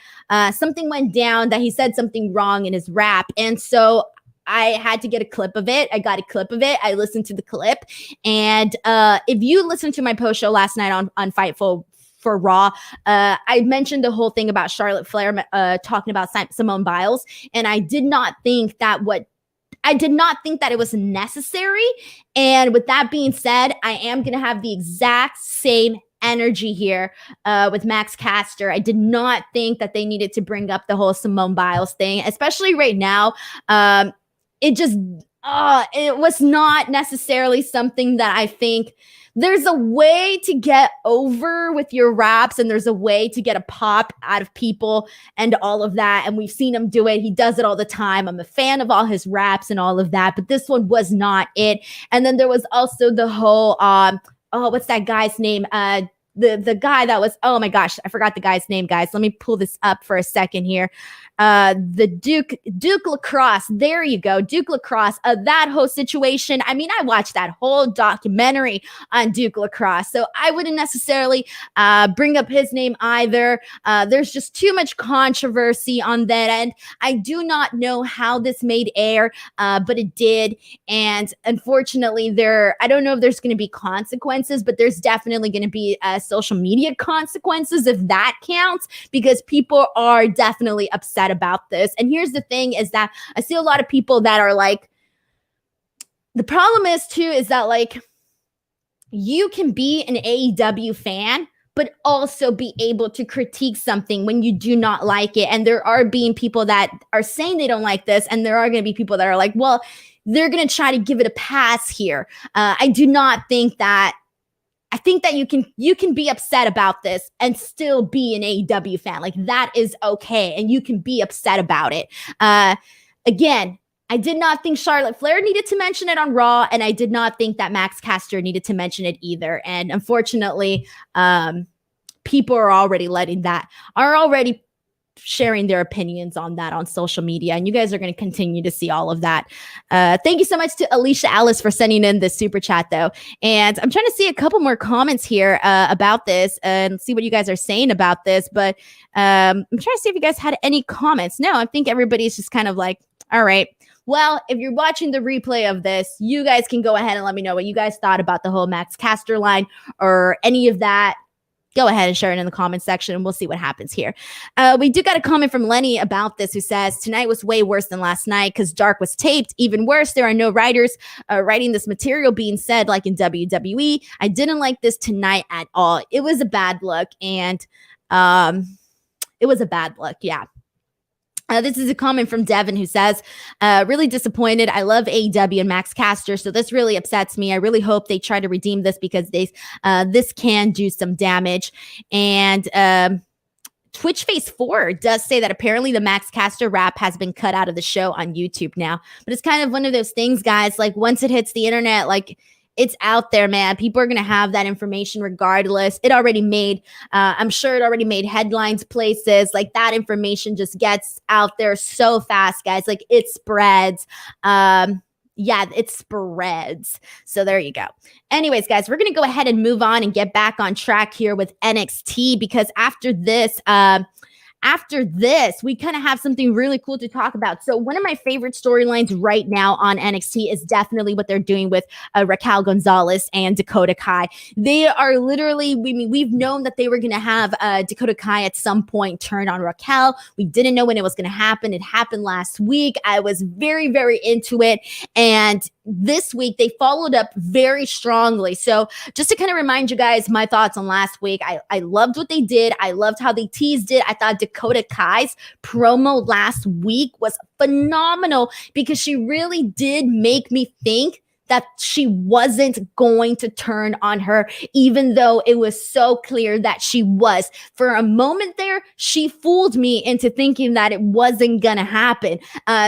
something went down, that he said something wrong in his rap. And so I had to get a clip of it. I got a clip of it. I listened to the clip. And if you listened to my post show last night on Fightful for Raw, I mentioned the whole thing about Charlotte Flair talking about Simone Biles. And I did not think that it was necessary. And with that being said, I am going to have the exact same energy here with Max Caster. I did not think that they needed to bring up the whole Simone Biles thing, especially right now. It was not necessarily something that I think. There's a way to get over with your raps, and there's a way to get a pop out of people and all of that. And we've seen him do it. He does it all the time. I'm a fan of all his raps and all of that, but this one was not it. And then there was also the whole, what's that guy's name? The guy that was, oh my gosh, I forgot the guy's name, guys. Let me pull this up for a second here. The Duke Lacrosse. There you go. Duke Lacrosse. That whole situation. I mean, I watched that whole documentary on Duke Lacrosse, so I wouldn't necessarily bring up his name either. There's just too much controversy on that end. I do not know how this made air, but it did. And unfortunately, I don't know if there's going to be consequences, but there's definitely going to be social media consequences, if that counts, because people are definitely upset about this. And here's the thing is that I see a lot of people that are like, the problem is too, is that like, you can be an AEW fan, but also be able to critique something when you do not like it. And there are being people that are saying they don't like this, and there are going to be people that are like, well, they're going to try to give it a pass here. I do not think that I think that you can be upset about this and still be an AEW fan. Like, that is okay, and you can be upset about it. Again, I did not think Charlotte Flair needed to mention it on Raw, and I did not think that Max Caster needed to mention it either. And unfortunately, people are already sharing their opinions on that on social media, and you guys are going to continue to see all of that. Thank you so much to Alicia Alice for sending in this super chat, though. And I'm trying to see a couple more comments here about this and see what you guys are saying about this. But I'm trying to see if you guys had any comments. No, I think everybody's just kind of like, all right. Well, if you're watching the replay of this, you guys can go ahead and let me know what you guys thought about the whole Max Caster line or any of that. Go ahead and share it in the comment section, and we'll see what happens here. We do got a comment from Lenny about this, who says, tonight was way worse than last night because Dark was taped. Even worse, there are no writers writing this material being said like in WWE. I didn't like this tonight at all. It was a bad look, and yeah. This is a comment from Devin, who says, really disappointed. I love AEW and Max Caster, so this really upsets me. I really hope they try to redeem this because this can do some damage. And Twitch Face 4 does say that apparently the Max Caster rap has been cut out of the show on YouTube now. But it's kind of one of those things, guys, like once it hits the internet, like it's out there, man. People are going to have that information regardless. It already made, I'm sure it already made headlines places. Like that information just gets out there so fast, guys. Like it spreads. Yeah, it spreads. So there you go. Anyways, guys, we're going to go ahead and move on and get back on track here with NXT because after this, we kind of have something really cool to talk about. So one of my favorite storylines right now on NXT is definitely what they're doing with Raquel Gonzalez and Dakota Kai. They are literally, we've known that they were going to have Dakota Kai at some point turn on Raquel. We didn't know when it was going to happen. It happened last week. I was very, very into it. And this week they followed up very strongly. So just to kind of remind you guys my thoughts on last week, I loved what they did. I loved how they teased it. I thought Dakota Kai's promo last week was phenomenal because she really did make me think that she wasn't going to turn on her, even though it was so clear that she was. For a moment there, she fooled me into thinking that it wasn't gonna happen.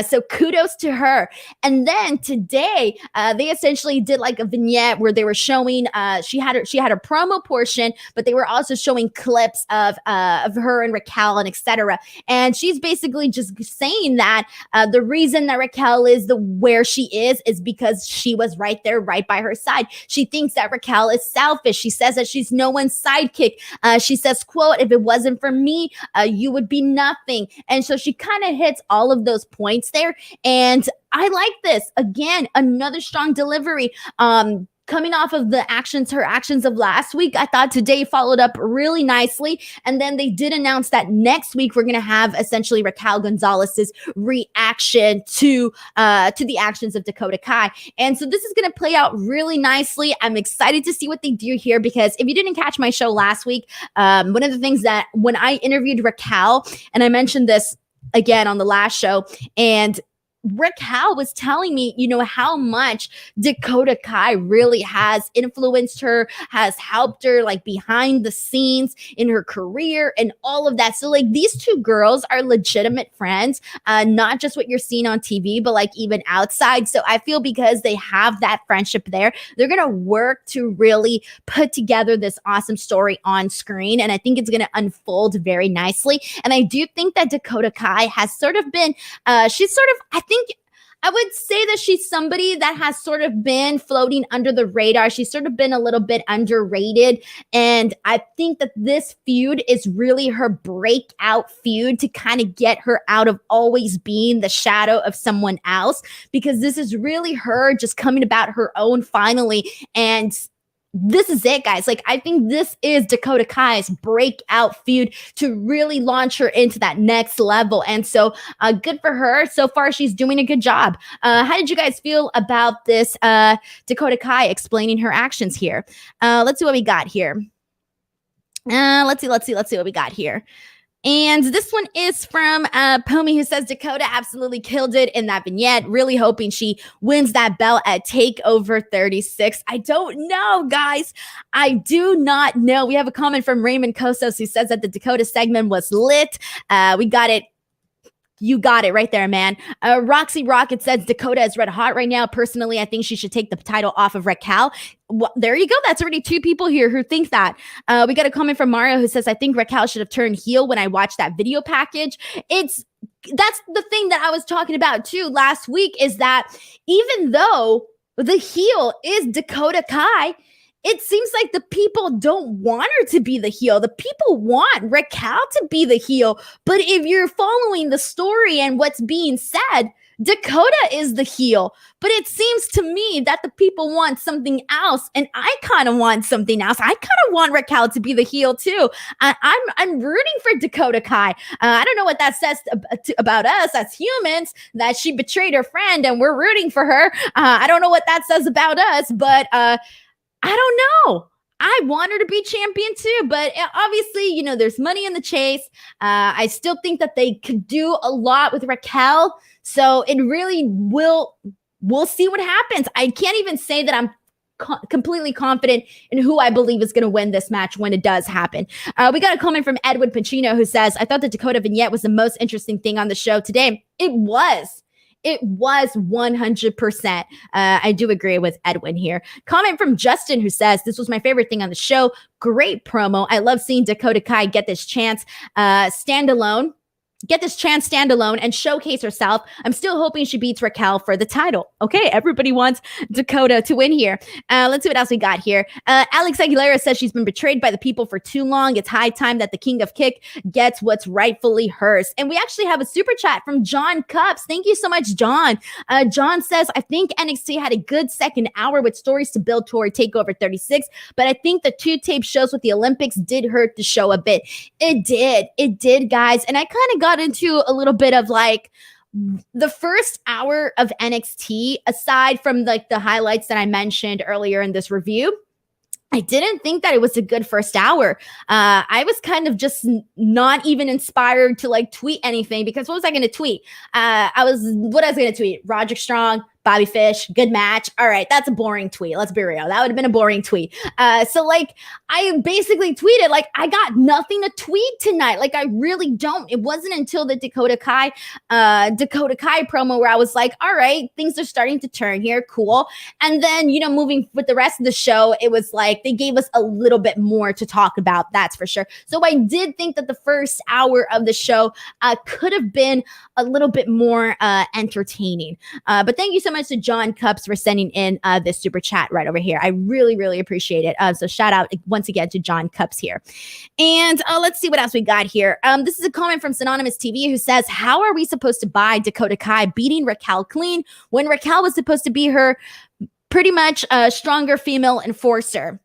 So kudos to her. And then today, they essentially did like a vignette where they were showing, she had her promo portion, but they were also showing clips of her and Raquel and etc. And she's basically just saying that the reason that Raquel is where she is because she was right there, right by her side. She thinks that Raquel is selfish. She says that she's no one's sidekick. She says, quote, if it wasn't for me, you would be nothing. And so she kind of hits all of those points there. And I like this. Again, another strong delivery. Coming off of her actions of last week, I thought today followed up really nicely. And then they did announce that next week we're going to have essentially Raquel Gonzalez's reaction to the actions of Dakota Kai. And so this is going to play out really nicely. I'm excited to see what they do here because if you didn't catch my show last week, one of the things that when I interviewed Raquel, and I mentioned this again on the last show, and Raquel was telling me, how much Dakota Kai really has influenced her, has helped her like behind the scenes in her career and all of that. So like these two girls are legitimate friends, not just what you're seeing on TV, but like even outside. So I feel because they have that friendship there, they're going to work to really put together this awesome story on screen. And I think it's going to unfold very nicely. And I do think that Dakota Kai has sort of been, I would say that she's somebody that has sort of been floating under the radar. She's sort of been a little bit underrated. And I think that this feud is really her breakout feud to kind of get her out of always being the shadow of someone else, because this is really her just coming about her own finally. And this is it, guys. Like, I think this is Dakota Kai's breakout feud to really launch her into that next level. And so good for her. So far, she's doing a good job. How did you guys feel about this Dakota Kai explaining her actions here? Let's see what we got here. Let's see what we got here. And this one is from Pomi, who says Dakota absolutely killed it in that vignette. Really hoping she wins that belt at TakeOver 36. I don't know, guys. I do not know. We have a comment from Raymond Kosos who says that the Dakota segment was lit. We got it. You got it right there, man. Roxy Rocket says Dakota is red hot right now. Personally, I think she should take the title off of Raquel. Well, there you go. That's already 2 people here who think that. We got a comment from Mario who says, I think Raquel should have turned heel when I watched that video package. That's the thing that I was talking about too last week, is that even though the heel is Dakota Kai, it seems like the people don't want her to be the heel. The people want Raquel to be the heel. But if you're following the story and what's being said, Dakota is the heel. But it seems to me that the people want something else, and I kind of want something else. I kind of want Raquel to be the heel too. I'm rooting for Dakota Kai. I don't know what that says about us as humans, that she betrayed her friend and we're rooting for her. I don't know what that says about us, but I don't know. I want her to be champion too, but obviously, you know, there's money in the chase. I still think that they could do a lot with Raquel. So it really we'll see what happens. I can't even say that I'm completely confident in who I believe is going to win this match when it does happen. We got a comment from Edwin Pacino who says, I thought the Dakota vignette was the most interesting thing on the show today. It was 100%. I do agree with Edwin here. Comment from Justin who says, this was my favorite thing on the show. Great promo. I love seeing Dakota Kai get this chance standalone and showcase herself. I'm still hoping she beats Raquel for the title. Okay, everybody wants Dakota to win here. Let's see what else we got here. Alex Aguilera says she's been betrayed by the people for too long. It's high time that the King of Kick gets what's rightfully hers. And we actually have a super chat from John Cups. Thank you so much, John. John says, I think NXT had a good second hour with stories to build toward TakeOver 36, but I think the 2 tape shows with the Olympics did hurt the show a bit. It did, guys. And I kind of got into a little bit of like the first hour of NXT, aside from like the highlights that I mentioned earlier in this review. I didn't think that it was a good first hour. I was kind of just not even inspired to like tweet anything, because what was I going to tweet? I was going to tweet? Roderick Strong, Bobby Fish, good match. All right, that's a boring tweet. Let's be real. That would have been a boring tweet. So like I basically tweeted like I got nothing to tweet tonight. Like I really don't. It wasn't until the Dakota Kai promo where I was like, all right, things are starting to turn here. Cool. And then, you know, moving with the rest of the show, it was like they gave us a little bit more to talk about. That's for sure. So I did think that the first hour of the show could have been a little bit more entertaining. But thank you so much to John Cups for sending in this super chat right over here. I really, really appreciate it. So shout out once again to John Cups here. And let's see what else we got here. This is a comment from Synonymous TV who says, how are we supposed to buy Dakota Kai beating Raquel clean when Raquel was supposed to be her pretty much stronger female enforcer?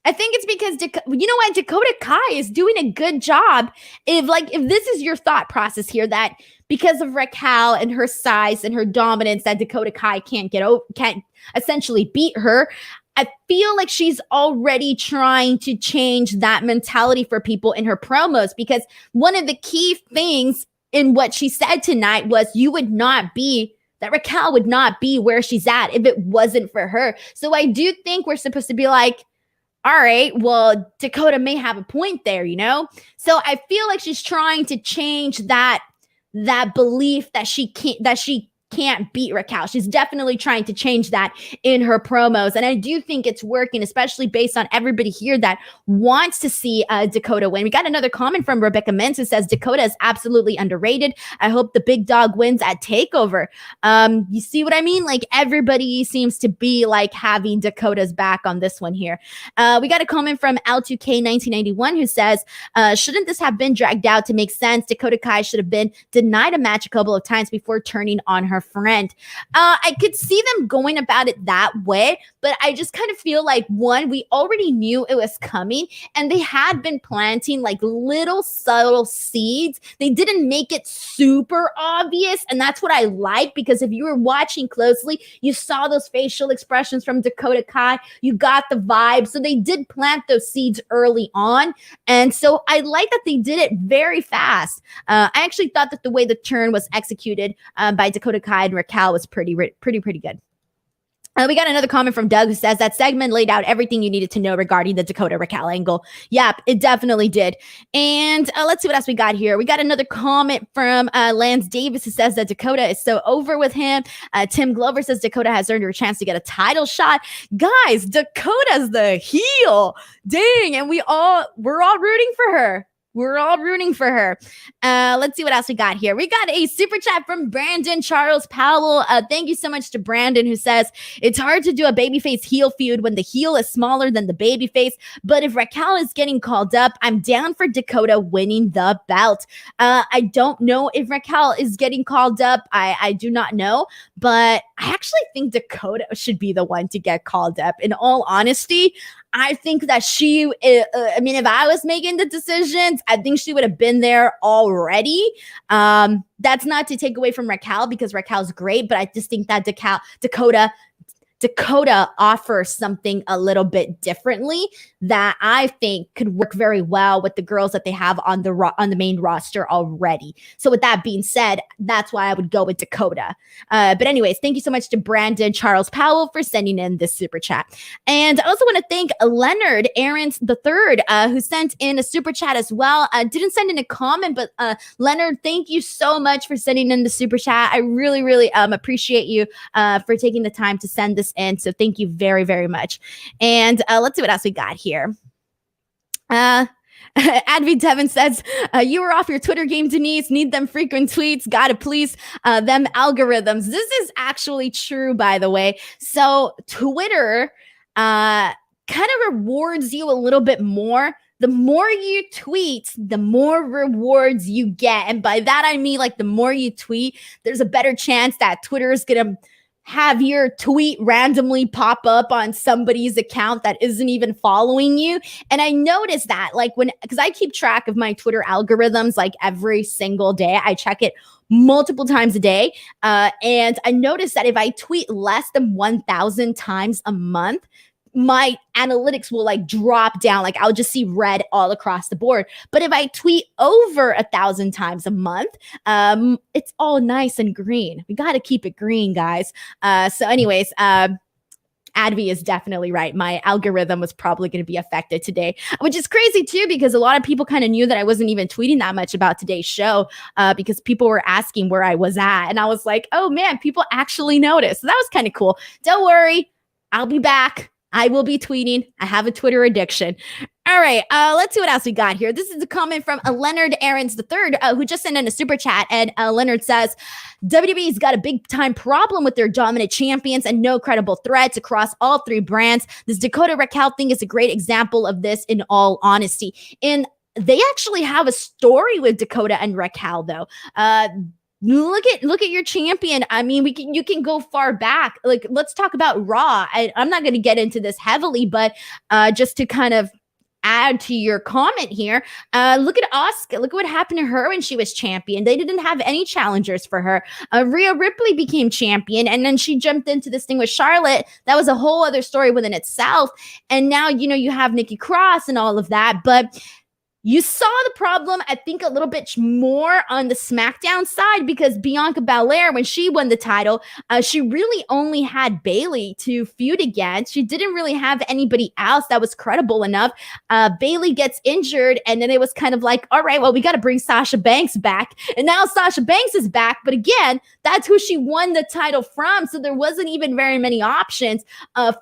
I think it's because, you know what, Dakota Kai is doing a good job. If this is your thought process here, that because of Raquel and her size and her dominance, that Dakota Kai can't essentially beat her, I feel like she's already trying to change that mentality for people in her promos, because one of the key things in what she said tonight was that Raquel would not be where she's at if it wasn't for her. So I do think we're supposed to be like, all right, well, Dakota may have a point there, you know? So I feel like she's trying to change that belief that she can't beat Raquel. She's definitely trying to change that in her promos. And I do think it's working, especially based on everybody here that wants to see Dakota win. We got another comment from Rebecca Mintz who says, Dakota is absolutely underrated. I hope the big dog wins at TakeOver. You see what I mean? Like everybody seems to be like having Dakota's back on this one here. We got a comment from L2K1991 who says, shouldn't this have been dragged out to make sense? Dakota Kai should have been denied a match a couple of times before turning on her friend. I could see them going about it that way, but I just kind of feel like, one, we already knew it was coming, and they had been planting like little subtle seeds. They didn't make it super obvious, and that's what I like, because if you were watching closely, you saw those facial expressions from Dakota Kai. You got the vibe. So they did plant those seeds early on, and so I like that they did it very fast. I actually thought that the way the turn was executed by Dakota Kai and Raquel was pretty good. We got another comment from Doug who says that segment laid out everything you needed to know regarding the Dakota Raquel angle. Yep, it definitely did. And let's see what else we got here. We got another comment from Lance Davis who says that Dakota is so over with him. Tim Glover says Dakota has earned her chance to get a title shot. Guys, Dakota's the heel. Dang, and we're all rooting for her. We're all rooting for her. Let's see what else we got here. We got a super chat from Brandon Charles Powell. Thank you so much to Brandon, who says, it's hard to do a babyface heel feud when the heel is smaller than the babyface, but if Raquel is getting called up, I'm down for Dakota winning the belt. I don't know if Raquel is getting called up. I do not know, but I actually think Dakota should be the one to get called up. In all honesty, I think that if I was making the decisions, I think she would have been there already. That's not to take away from Raquel, because Raquel's great, but I just think that Dakota offers something a little bit differently that I think could work very well with the girls that they have on the main roster already. So with that being said, that's why I would go with Dakota. But anyways, thank you so much to Brandon Charles Powell for sending in this super chat. And I also want to thank Leonard Aarons III, who sent in a super chat as well. Didn't send in a comment, but Leonard, thank you so much for sending in the super chat. I really, really appreciate you for taking the time to send this in. So thank you very, very much. And let's see what else we got here. Advi Devin says, you were off your Twitter game, Denise. Need them frequent tweets. Gotta please them algorithms. This is actually true, by the way. So Twitter kind of rewards you a little bit more. The more you tweet, the more rewards you get. And by that, I mean, like, the more you tweet, there's a better chance that Twitter is going to have your tweet randomly pop up on somebody's account that isn't even following you. And I noticed that, like, because I keep track of my Twitter algorithms, like, every single day. I check it multiple times a day. And I noticed that if I tweet less than 1,000 times a month, my analytics will like drop down. Like, I'll just see red all across the board. But if I tweet over 1,000 times a month, it's all nice and green. We got to keep it green, guys. So anyways, Advi is definitely right. My algorithm was probably going to be affected today, which is crazy too, because a lot of people kind of knew that I wasn't even tweeting that much about today's show, because people were asking where I was at. And I was like, oh man, people actually noticed. So that was kind of cool. Don't worry, I'll be back. I will be tweeting. I have a Twitter addiction. All right, let's see what else we got here. This is a comment from Leonard Aarons III, who just sent in a super chat. And Leonard says, WWE's got a big time problem with their dominant champions and no credible threats across all three brands. This Dakota Raquel thing is a great example of this, in all honesty. And they actually have a story with Dakota and Raquel, though. Look at your champion. I mean, you can go far back. Like, let's talk about Raw. I'm not going to get into this heavily, but just to kind of add to your comment here, look at Asuka. Look at what happened to her when she was champion. They didn't have any challengers for her. Rhea Ripley became champion, and then she jumped into this thing with Charlotte. That was a whole other story within itself. And now, you have Nikki Cross and all of that, but you saw the problem, I think, a little bit more on the Smackdown side, because Bianca Belair, when she won the title, she really only had Bayley to feud against. She didn't really have anybody else that was credible enough. Bayley gets injured, and then it was kind of like, all right, well, we got to bring Sasha Banks back. And now Sasha Banks is back, but again, that's who she won the title from, so there wasn't even very many options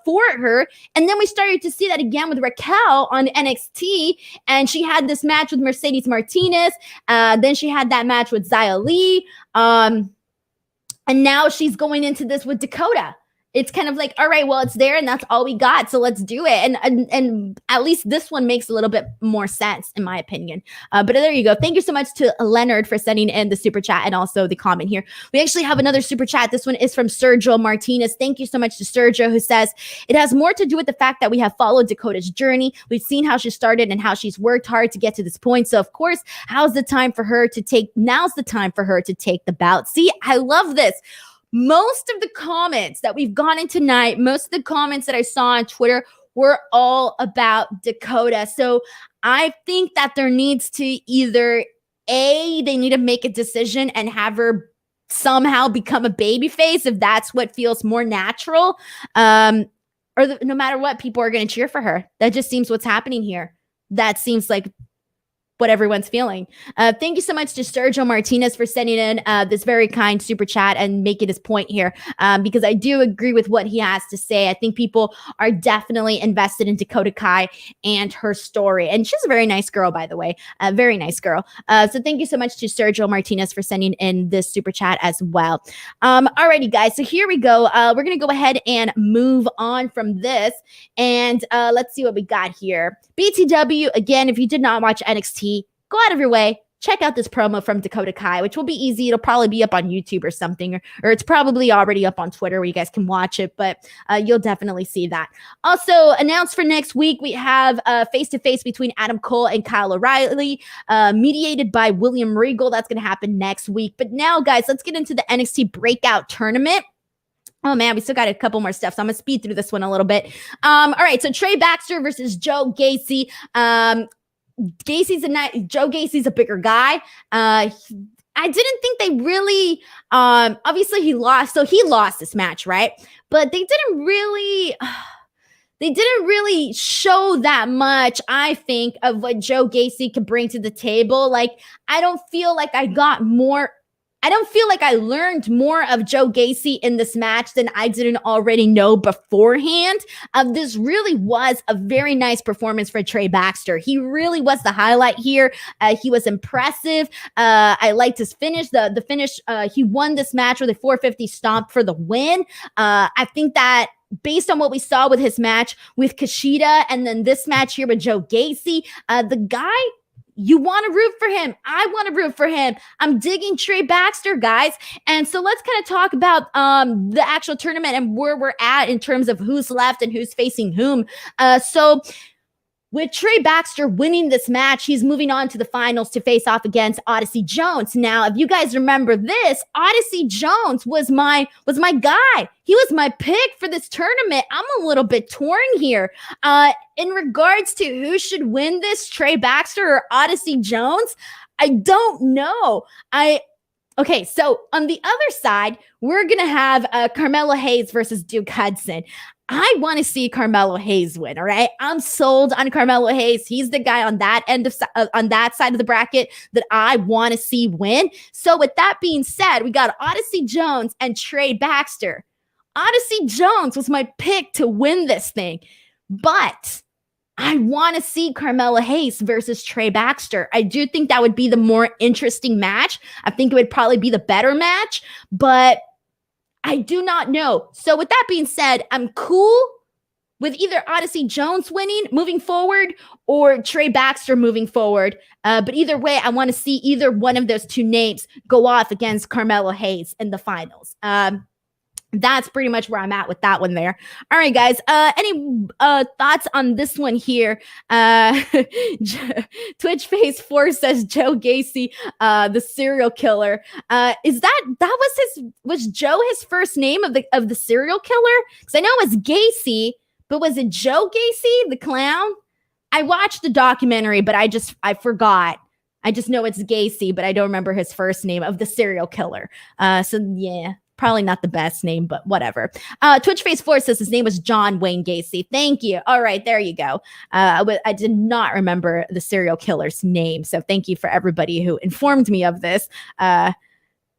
for her. And then we started to see that again with Raquel on NXT, and she had this match with Mercedes Martinez. Then she had that match with Xia Li. And now she's going into this with Dakota. it's kind of like, all right, well, it's there and that's all we got, so let's do it. And at least this one makes a little bit more sense, in my opinion. But there you go. Thank you so much to Leonard for sending in the super chat and also the comment here. We actually have another super chat. This one is from Sergio Martinez. Thank you so much to Sergio, who says, it has more to do with the fact that we have followed Dakota's journey. We've seen how she started and how she's worked hard to get to this point. So of course, now's the time for her to take the bout. See, I love this. Most of the comments that we've gotten tonight, most of the comments that I saw on Twitter were all about Dakota. So I think that there needs to either they need to make a decision and have her somehow become a babyface if that's what feels more natural. No matter what, people are going to cheer for her. That just seems what's happening here. That seems like what everyone's feeling. Thank you so much to Sergio Martinez for sending in this very kind super chat and making his point here, because I do agree with what he has to say. I think people are definitely invested in Dakota Kai and her story. And she's a very nice girl, by the way. A very nice girl. So thank you so much to Sergio Martinez for sending in this super chat as well. Alrighty, guys. So here we go. We're going to go ahead and move on from this. And let's see what we got here. BTW, again, if you did not watch NXT, go out of your way, check out this promo from Dakota Kai, which will be easy. It'll probably be up on YouTube or something, or it's probably already up on Twitter where you guys can watch it, but you'll definitely see that. Also, announced for next week, we have face-to-face between Adam Cole and Kyle O'Reilly, mediated by William Regal. That's going to happen next week. But now, guys, let's get into the NXT Breakout Tournament. Oh, man, we still got a couple more stuff, so I'm going to speed through this one a little bit. All right, so Trey Baxter versus Joe Gacy. Joe Gacy's a bigger guy. I didn't think they really, obviously he lost. So he lost this match, right? But they didn't really show that much, I think, of what Joe Gacy could bring to the table. Like, I don't feel like I learned more of Joe Gacy in this match than I didn't already know beforehand. This really was a very nice performance for Trey Baxter. He really was the highlight here. He was impressive. I liked his finish. The finish, he won this match with a 450 stomp for the win. I think that based on what we saw with his match with Kushida and then this match here with Joe Gacy, the guy, you want to root for him. I want to root for him. I'm digging Trey Baxter, guys. And so let's kind of talk about the actual tournament and where we're at in terms of who's left and who's facing whom. So with Trey Baxter winning this match, he's moving on to the finals to face off against Odyssey Jones. Now, if you guys remember this, Odyssey Jones was my guy. He was my pick for this tournament. I'm a little bit torn here. In regards to who should win this, Trey Baxter or Odyssey Jones, I don't know. Okay, so on the other side, we're going to have Carmelo Hayes versus Duke Hudson. I want to see Carmelo Hayes win, all right? I'm sold on Carmelo Hayes. He's the guy on that end of on that side of the bracket that I want to see win. So with that being said, we got Odyssey Jones and Trey Baxter. Odyssey Jones was my pick to win this thing, but I want to see Carmelo Hayes versus Trey Baxter. I do think that would be the more interesting match. I think it would probably be the better match, but I do not know. So with that being said, I'm cool with either Odyssey Jones winning, moving forward, or Trey Baxter moving forward. But either way, I want to see either one of those two names go off against Carmelo Hayes in the finals. That's pretty much where I'm at with that one there. All right, guys. Any thoughts on this one here? Twitch Face 4 says Joe Gacy, the serial killer. Was Joe his first name of the serial killer? Because I know it was Gacy, but was it Joe Gacy, the clown? I watched the documentary, but I forgot. I just know it's Gacy, but I don't remember his first name of the serial killer. So yeah. Probably not the best name, but whatever. Twitch Face 4 says his name was John Wayne Gacy. Thank you. All right, there you go. I did not remember the serial killer's name, so thank you for everybody who informed me of this. All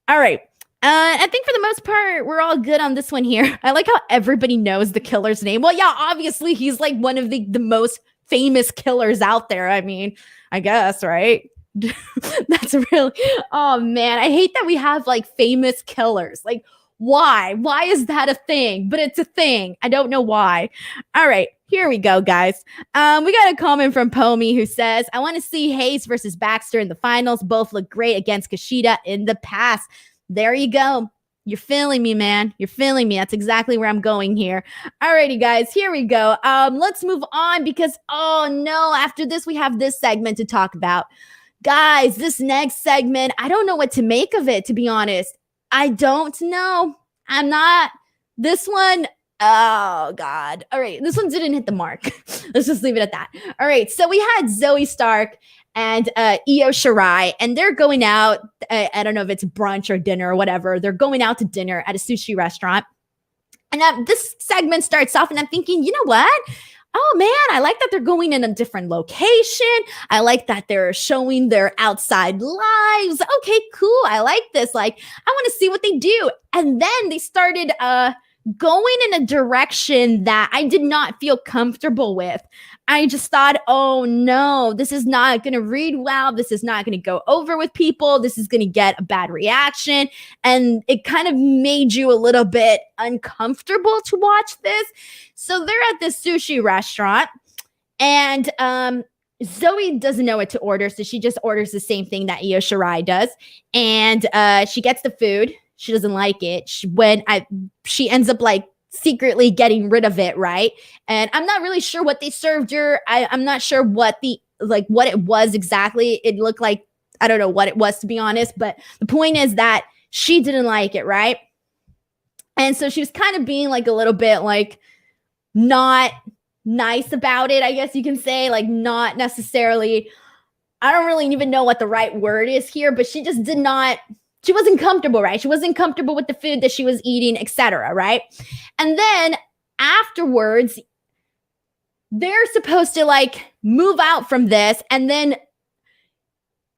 right. I think for the most part, we're all good on this one here. I like how everybody knows the killer's name. Well, yeah, obviously he's like one of the most famous killers out there. I mean, I guess, right? That's really, oh man, I hate that we have like famous killers. Like, Why? Why is that a thing? But it's a thing. I don't know why. All right, here we go, guys. We got a comment from Pomi who says, I want to see Hayes versus Baxter in the finals. Both look great against Kushida in the past. There you go. You're feeling me, man. You're feeling me. That's exactly where I'm going here. Alrighty, guys, here we go. Let's move on because, oh no, after this, we have this segment to talk about. Guys, this next segment, I don't know what to make of it, to be honest. I don't know. I'm not. This one, oh God. All right, this one didn't hit the mark. Let's just leave it at that. All right, so we had Zoe Stark and Io Shirai, and they're going out. I don't know if it's brunch or dinner or whatever. They're going out to dinner at a sushi restaurant. And this segment starts off, and I'm thinking, you know what? Oh man, I like that they're going in a different location. I like that they're showing their outside lives. Okay, cool. I like this. Like, I want to see what they do. And then they started going in a direction that I did not feel comfortable with. I just thought, oh no, this is not going to read well. This is not going to go over with people. This is going to get a bad reaction. And it kind of made you a little bit uncomfortable to watch this. So they're at this sushi restaurant and Zoe doesn't know what to order. So she just orders the same thing that Io Shirai does. And she gets the food. She doesn't like it. She ends up like secretly getting rid of it, right? And I'm not really sure what they served her. I'm not sure what what it was exactly. It looked like, I don't know what it was, to be honest. But the point is that she didn't like it, right? And so she was kind of being like a little bit like not nice about it, I guess you can say, like not necessarily, I don't really even know what the right word is here, but she just she wasn't comfortable, right? She wasn't comfortable with the food that she was eating, etc., right? And then afterwards, they're supposed to like move out from this, and then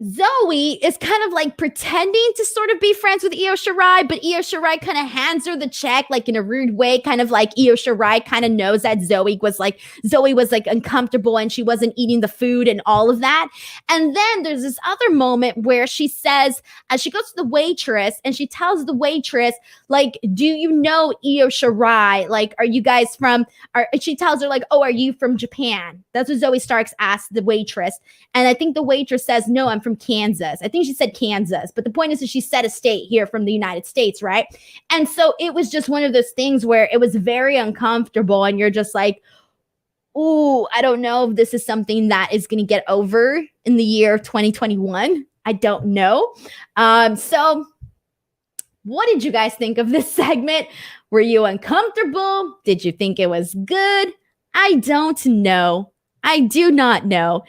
Zoe is kind of like pretending to sort of be friends with Io Shirai, but Io Shirai kind of hands her the check like in a rude way, kind of like Io Shirai kind of knows that Zoe was like uncomfortable and she wasn't eating the food and all of that. And then there's this other moment where she says, as she goes to the waitress and she tells the waitress, like, do you know Io Shirai? Like, are you guys from, she tells her like, oh, are you from Japan? That's what Zoe Starks asked the waitress. And I think the waitress says, no, I'm from Kansas. I think she said Kansas, but the point is that she said a state here from the United States, right? And so it was just one of those things where it was very uncomfortable and you're just like, ooh, I don't know if this is something that is going to get over in the year 2021. I don't know. So what did you guys think of this segment? Were you uncomfortable? Did you think it was good? I don't know. I do not know.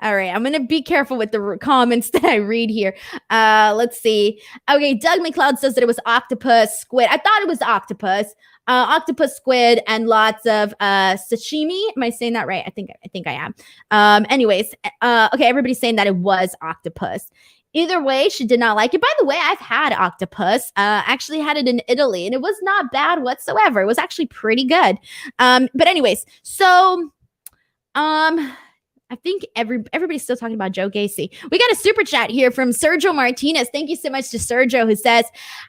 All right, I'm going to be careful with the comments that I read here. Let's see. Okay, Doug McLeod says that it was octopus, squid. I thought it was octopus. Octopus, squid, and lots of sashimi. Am I saying that right? I think I am. Anyways, okay, everybody's saying that it was octopus. Either way, she did not like it. By the way, I've had octopus. Actually had it in Italy, and it was not bad whatsoever. It was actually pretty good. But anyways, so I think everybody's still talking about Joe Gacy. We got a super chat here from Sergio Martinez. Thank you so much to Sergio, who says,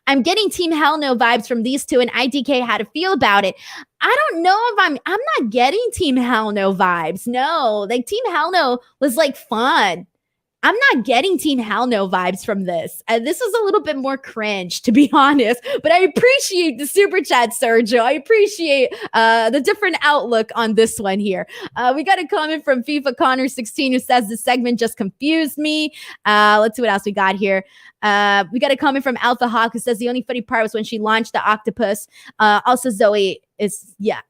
I'm getting Team Hell No vibes from these two and IDK how to feel about it. I don't know if I'm not getting Team Hell No vibes. No, like Team Hell No was like fun. I'm not getting Team Hell No vibes from this. This is a little bit more cringe, to be honest. But I appreciate the super chat, Sergio. I appreciate the different outlook on this one here. We got a comment from FIFA Connor 16 who says the segment just confused me. Let's see what else we got here. We got a comment from Alpha Hawk who says the only funny part was when she launched the octopus. Also, Zoe is, yeah.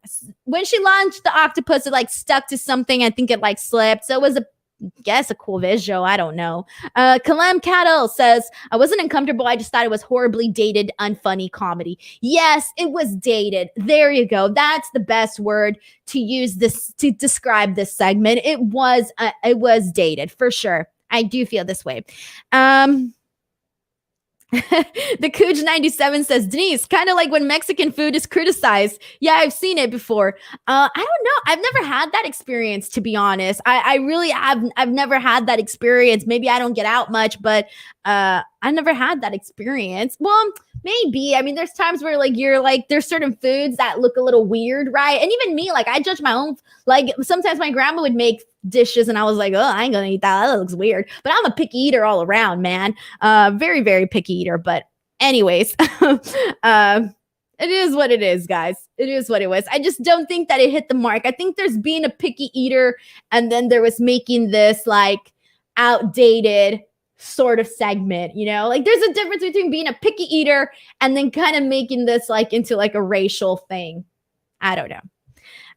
When she launched the octopus, it like stuck to something. I think it like slipped. So it was a cool visual. I don't know. Kalam Cattle says, I wasn't uncomfortable. I just thought it was horribly dated, unfunny comedy. Yes, it was dated. There you go. That's the best word to use this to describe this segment. It was dated for sure. I do feel this way. The Cooge 97 says, Denise, kind of like when Mexican food is criticized. Yeah, I've seen it before. I don't know. I've never had that experience, to be honest. I really have. I've never had that experience. Maybe I don't get out much, but I never had that experience. Well, Maybe. I mean, there's times where like you're like there's certain foods that look a little weird, right? And even me, like I judge my own. Like sometimes my grandma would make dishes, and I was like, oh, I ain't gonna eat that. That looks weird. But I'm a picky eater all around, man. Very, very picky eater. But anyways, it is what it is, guys. It is what it was. I just don't think that it hit the mark. I think there's being a picky eater, and then there was making this like outdated sort of segment, you know? Like there's a difference between being a picky eater and then kind of making this like into like a racial thing. I don't know.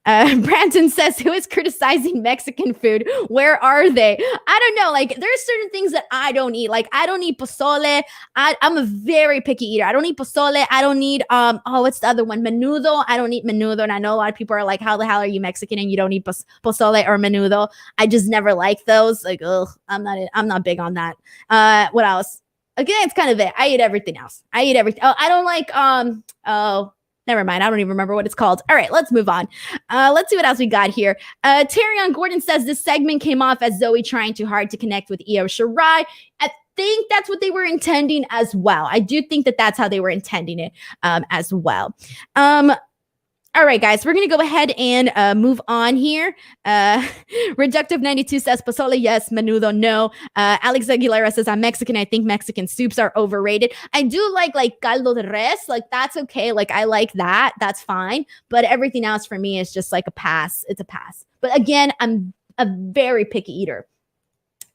Brandon says, who is criticizing Mexican food? Where are they? I don't know. Like, there's certain things that I don't eat. Like, I don't eat pozole. I'm a very picky eater. I don't eat pozole. I don't need, what's the other one? Menudo. I don't eat menudo. And I know a lot of people are like, how the hell are you Mexican and you don't eat pozole or menudo? I just never like those. Like, ugh, I'm not big on that. What else? Again, it's kind of it. I eat everything else. I eat everything. Oh, I don't like, never mind. I don't even remember what it's called. All right, let's move on. Let's see what else we got here. Terrion Gordon says this segment came off as Zoe trying too hard to connect with Io Shirai. I think that's what they were intending as well. I do think that that's how they were intending it as well. All right, guys, we're going to go ahead and move on here. Reductive 92 says, pozole, yes. Menudo, no. Alex Aguilera says, I'm Mexican. I think Mexican soups are overrated. I do like caldo de res. Like, that's okay. Like, I like that. That's fine. But everything else for me is just like a pass. It's a pass. But again, I'm a very picky eater,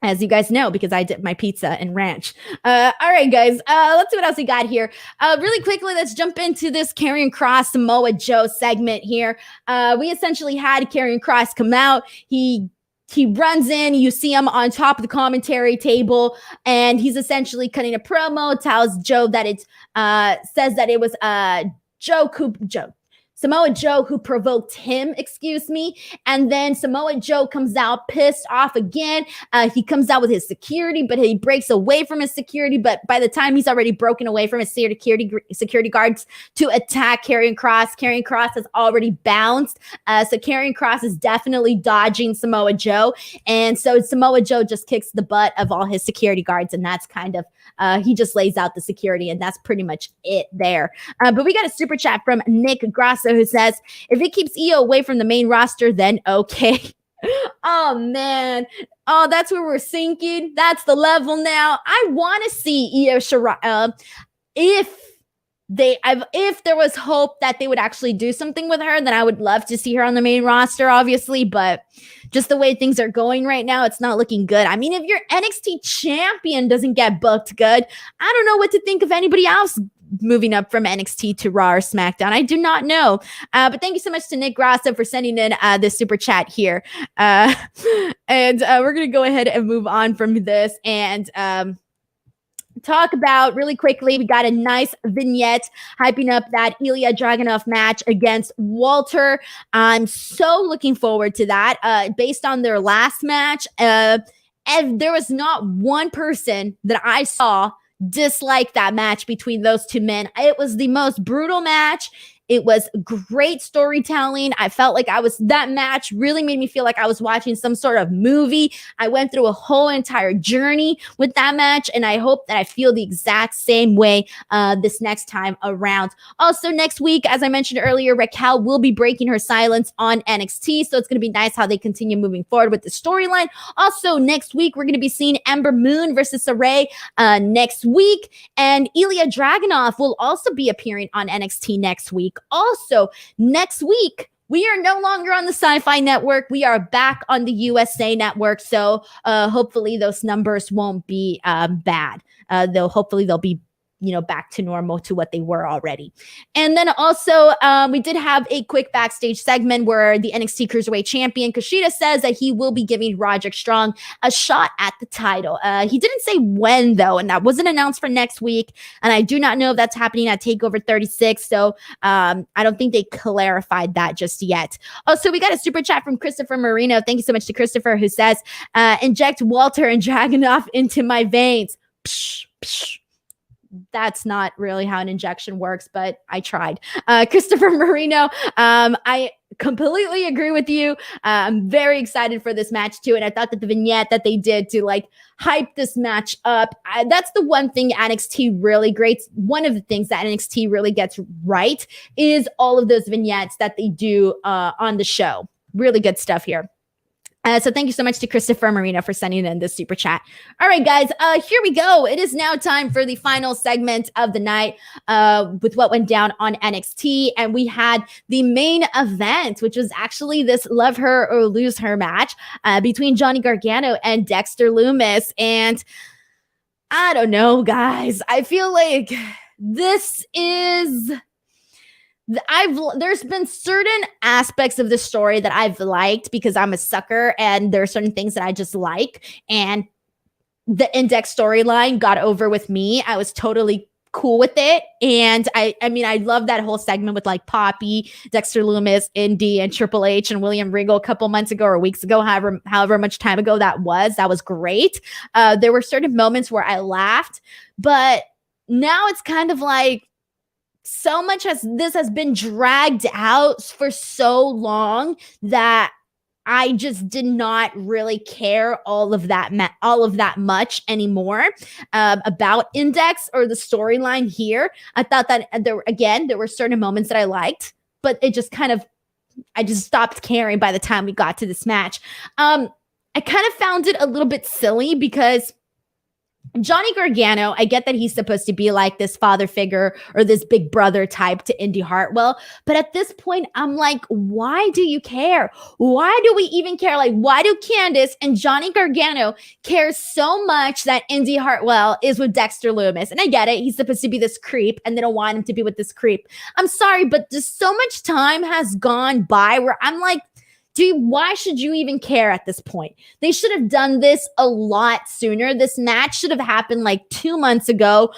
as you guys know, because I dip my pizza in ranch. All right, guys, let's see what else we got here. Really quickly, let's jump into this Karrion Kross Samoa Joe segment here. We essentially had Karrion Kross come out. He runs in, you see him on top of the commentary table, and he's essentially cutting a promo, tells Joe that it's, says that it was Samoa Joe who provoked him, and then Samoa Joe comes out pissed off again. He comes out with his security, but he breaks away from his security, but by the time he's already broken away from his security guards to attack Karrion Kross has already bounced. So Karrion Kross is definitely dodging Samoa Joe, and so Samoa Joe just kicks the butt of all his security guards, and that's kind of, he just lays out the security, and that's pretty much it there. But we got a super chat from Nick Grasso who says, if it keeps Io away from the main roster, then okay. Oh, man. Oh, that's where we're sinking. That's the level now. I want to see Io Shirai. If there was hope that they would actually do something with her, then I would love to see her on the main roster, obviously. But just the way things are going right now, it's not looking good. I mean, if your NXT champion doesn't get booked good, I don't know what to think of anybody else moving up from NXT to Raw or SmackDown. I do not know. But thank you so much to Nick Grasso for sending in this super chat here. And we're going to go ahead and move on from this and talk about really quickly. We got a nice vignette hyping up that Ilya Dragunov match against Walter. I'm so looking forward to that. Based on their last match, and there was not one person that I saw dislike that match between those two men. It was the most brutal match. It was great storytelling. I felt like that match really made me feel like I was watching some sort of movie. I went through a whole entire journey with that match, and I hope that I feel the exact same way this next time around. Also, next week, as I mentioned earlier, Raquel will be breaking her silence on NXT, so it's going to be nice how they continue moving forward with the storyline. Also, next week, we're going to be seeing Ember Moon versus Shirai next week, and Ilya Dragunov will also be appearing on NXT next week. Also, next week, we are no longer on the Sci-Fi Network. We are back on the USA Network. So hopefully those numbers won't be bad. Hopefully they'll be back to normal, to what they were already. And then also, we did have a quick backstage segment where the NXT Cruiserweight Champion Kushida says that he will be giving Roderick Strong a shot at the title. He didn't say when, though, and that wasn't announced for next week. And I do not know if that's happening at TakeOver 36. So I don't think they clarified that just yet. Also, we got a super chat from Christopher Marino. Thank you so much to Christopher, who says, inject Walter and Dragunov into my veins. Psh, psh. That's not really how an injection works, but I tried. Christopher Marino, completely agree with you. I'm very excited for this match too. And I thought that the vignette that they did to like hype this match up, that's the one thing NXT really great. One of the things that NXT really gets right is all of those vignettes that they do on the show. Really good stuff here. So thank you so much to Christopher Marino for sending in this super chat. All right, guys, here we go. It is now time for the final segment of the night with what went down on NXT. And we had the main event, which was actually this love her or lose her match between Johnny Gargano and Dexter Lumis. And I don't know, guys. I feel like this is... there's been certain aspects of the story that I've liked because I'm a sucker, and there are certain things that I just like. And the Index storyline got over with me. I was totally cool with it. And I mean, I love that whole segment with like Poppy, Dexter Lumis, Indy, and Triple H and William Regal a couple months ago or weeks ago, however much time ago that was. That was great. There were certain moments where I laughed, but now it's kind of like, so much as this has been dragged out for so long that I just did not really care all of that much anymore about Index or the storyline here. I thought that there were certain moments that I liked, but it just I just stopped caring by the time we got to this match. I kind of found it a little bit silly because Johnny Gargano, I get that he's supposed to be like this father figure or this big brother type to Indy Hartwell. But at this point, I'm like, why do you care? Why do we even care? Like, why do Candice and Johnny Gargano care so much that Indy Hartwell is with Dexter Lumis? And I get it. He's supposed to be this creep and they don't want him to be with this creep. I'm sorry, but just so much time has gone by where I'm like, dude, why should you even care at this point? They should have done this a lot sooner. This match should have happened like 2 months ago.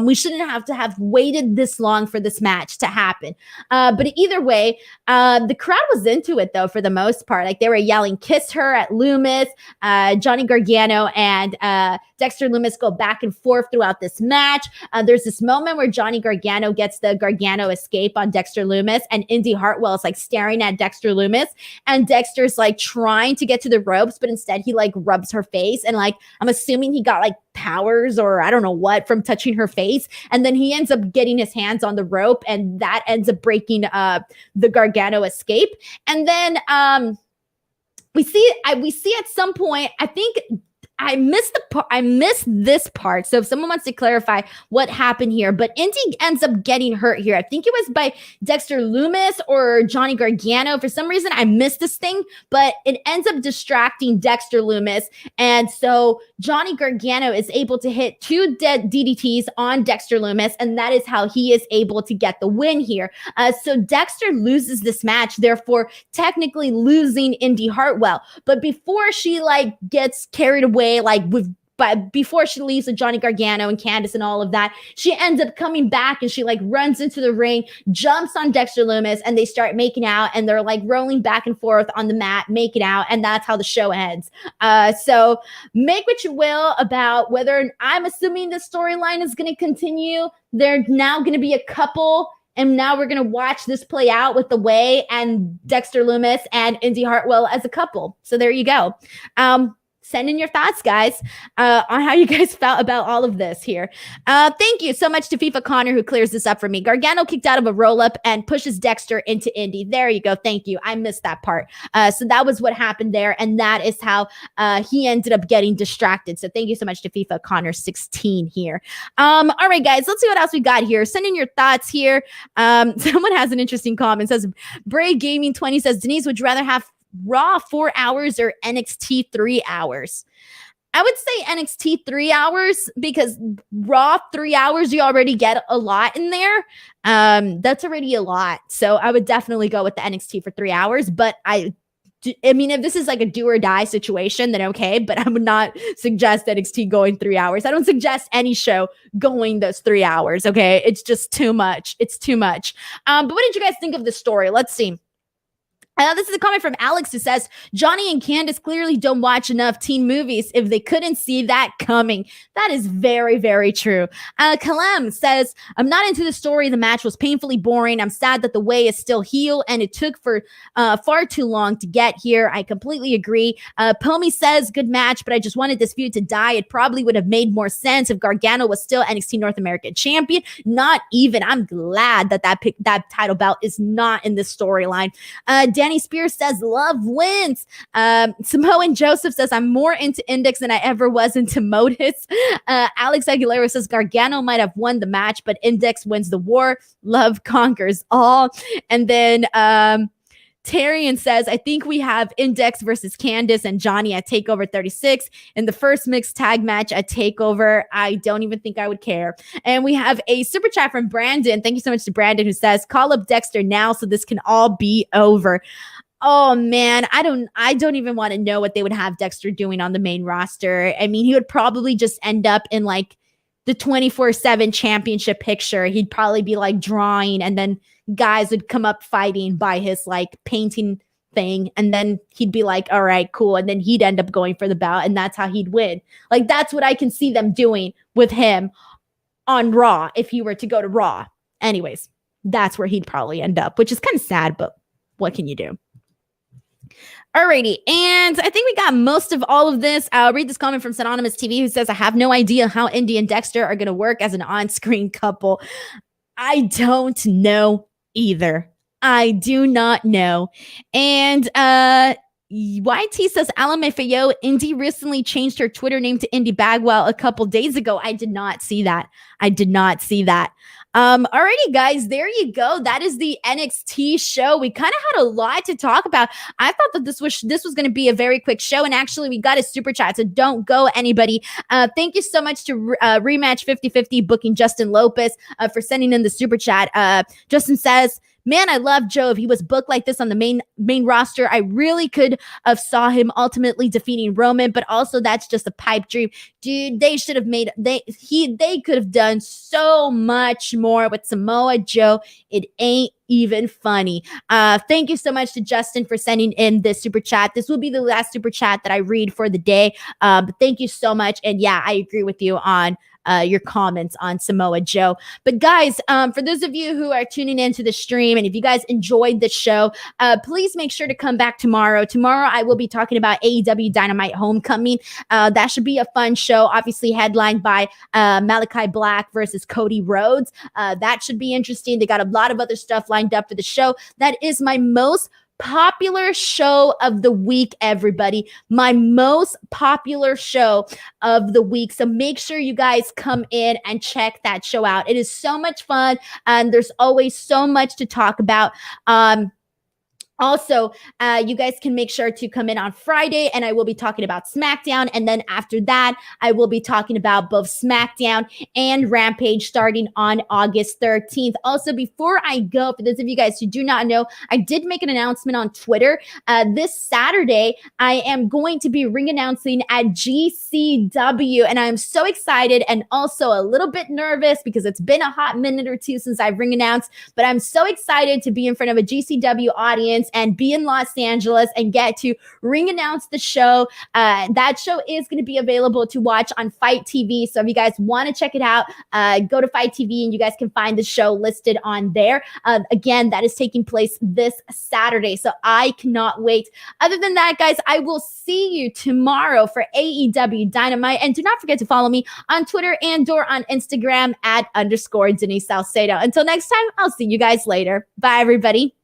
We shouldn't have to have waited this long for this match to happen. But either way, the crowd was into it though, for the most part. Like they were yelling, "Kiss her" at Lumis. Johnny Gargano and Dexter Lumis go back and forth throughout this match. There's this moment where Johnny Gargano gets the Gargano escape on Dexter Lumis, and Indy Hartwell is like staring at Dexter Lumis. And Dexter's like trying to get to the ropes, but instead he like rubs her face. And like, I'm assuming he got like powers or I don't know what from touching her face. And then he ends up getting his hands on the rope, and that ends up breaking the Gargano escape. And then we see at some point, I think I missed this part. So if someone wants to clarify what happened here, but Indy ends up getting hurt here. I think it was by Dexter Lumis or Johnny Gargano. For some reason, I missed this thing, but it ends up distracting Dexter Lumis. And so Johnny Gargano is able to hit 2 dead DDTs on Dexter Lumis, and that is how he is able to get the win here. So Dexter loses this match, therefore technically losing Indy Hartwell. But before she like gets carried away, before she leaves with Johnny Gargano and Candice and all of that, she ends up coming back and she like runs into the ring, jumps on Dexter Lumis, and they start making out, and they're like rolling back and forth on the mat, making out, and that's how the show ends. So make what you will about whether, I'm assuming the storyline is going to continue. They're now going to be a couple, and now we're going to watch this play out with The Way and Dexter Lumis and Indy Hartwell as a couple. So there you go. Send in your thoughts, guys, on how you guys felt about all of this here. Thank you so much to FIFA Connor, who clears this up for me. Gargano kicked out of a roll-up and pushes Dexter into Indy. There you go. Thank you. I missed that part. So that was what happened there, and that is how he ended up getting distracted. So thank you so much to FIFA Connor 16 here. All right, guys, let's see what else we got here. Send in your thoughts here. Someone has an interesting comment. It says, Bray Gaming 20 says, Denise, would you rather have Raw 4 hours or NXT 3 hours? I would say NXT 3 hours, because Raw 3 hours, you already get a lot in there. That's already a lot. So I would definitely go with the NXT for 3 hours. But I mean, if this is like a do or die situation, then okay. But I would not suggest NXT going 3 hours. I don't suggest any show going those 3 hours. Okay. It's just too much. It's too much. But what did you guys think of the story? Let's see. This is a comment from Alex who says, Johnny and Candace clearly don't watch enough teen movies if they couldn't see that coming. That is very, very true. Kalem says, I'm not into the story. The match was painfully boring. I'm sad that the way is still heel and it took for far too long to get here. I completely agree. Pomi says, good match, but I just wanted this feud to die. It probably would have made more sense if Gargano was still NXT North American champion. Not even. I'm glad that that title belt is not in this storyline. Danny Spears says, love wins. Samoan Joseph says, I'm more into Index than I ever was into Modus. Alex Aguilera says, Gargano might have won the match, but Index wins the war. Love conquers all. And then Tarian says, I think we have Index versus Candace and Johnny at TakeOver 36 in the first mixed tag match at TakeOver. I don't even think I would care. And we have a super chat from Brandon. Thank you so much to Brandon, who says, call up Dexter now so this can all be over. Oh man, I don't even want to know what they would have Dexter doing on the main roster. I mean, he would probably just end up in like the 24/7 championship picture. He'd probably be like drawing, and then guys would come up fighting by his like painting thing, and then he'd be like, all right, cool, and then he'd end up going for the bout, and that's how he'd win. Like, that's what I can see them doing with him on Raw if he were to go to Raw. Anyways, that's where he'd probably end up, which is kind of sad, but what can you do? Alrighty, and I think we got most of all of this. I'll read this comment from Synonymous TV, who says, I have no idea how Indy and Dexter are going to work as an on-screen couple. I don't know either. I do not know. And YT says, Alame Fayo, Indy recently changed her Twitter name to Indy Bagwell a couple days ago. I did not see that. Alrighty, guys, there you go. That is the NXT show. We kind of had a lot to talk about. I thought that this was going to be a very quick show, and actually we got a super chat, so don't go anybody. Thank you so much to Rematch 50/50 booking Justin Lopez for sending in the super chat. Justin says, man, I love Joe. If he was booked like this on the main roster, I really could have saw him ultimately defeating Roman, but also that's just a pipe dream. Dude, they should have they could have done so much more with Samoa Joe. It ain't even funny. Thank you so much to Justin for sending in this super chat. This will be the last super chat that I read for the day. But thank you so much. And yeah, I agree with you on your comments on Samoa Joe. But guys, for those of you who are tuning into the stream, and if you guys enjoyed the show, please make sure to come back tomorrow. Tomorrow, I will be talking about AEW Dynamite Homecoming. That should be a fun show, obviously headlined by Malachi Black versus Cody Rhodes. That should be interesting. They got a lot of other stuff lined up for the show. That is my most popular show of the week, everybody. My most popular show of the week. So make sure you guys come in and check that show out. It is so much fun, and there's always so much to talk about. Also, you guys can make sure to come in on Friday, and I will be talking about Smackdown. And then after that, I will be talking about both Smackdown and Rampage starting on August 13th. Also, before I go, for those of you guys who do not know, I did make an announcement on Twitter. This Saturday, I am going to be ring announcing at GCW, and I'm so excited and also a little bit nervous because it's been a hot minute or two since I've ring announced, but I'm so excited to be in front of a GCW audience and be in Los Angeles and get to ring announce the show. That show is going to be available to watch on Fight TV. So if you guys want to check it out, go to Fight TV and you guys can find the show listed on there. Again, that is taking place this Saturday. So I cannot wait. Other than that, guys, I will see you tomorrow for AEW Dynamite. And do not forget to follow me on Twitter and/or on Instagram @_Denise Salcedo. Until next time, I'll see you guys later. Bye, everybody.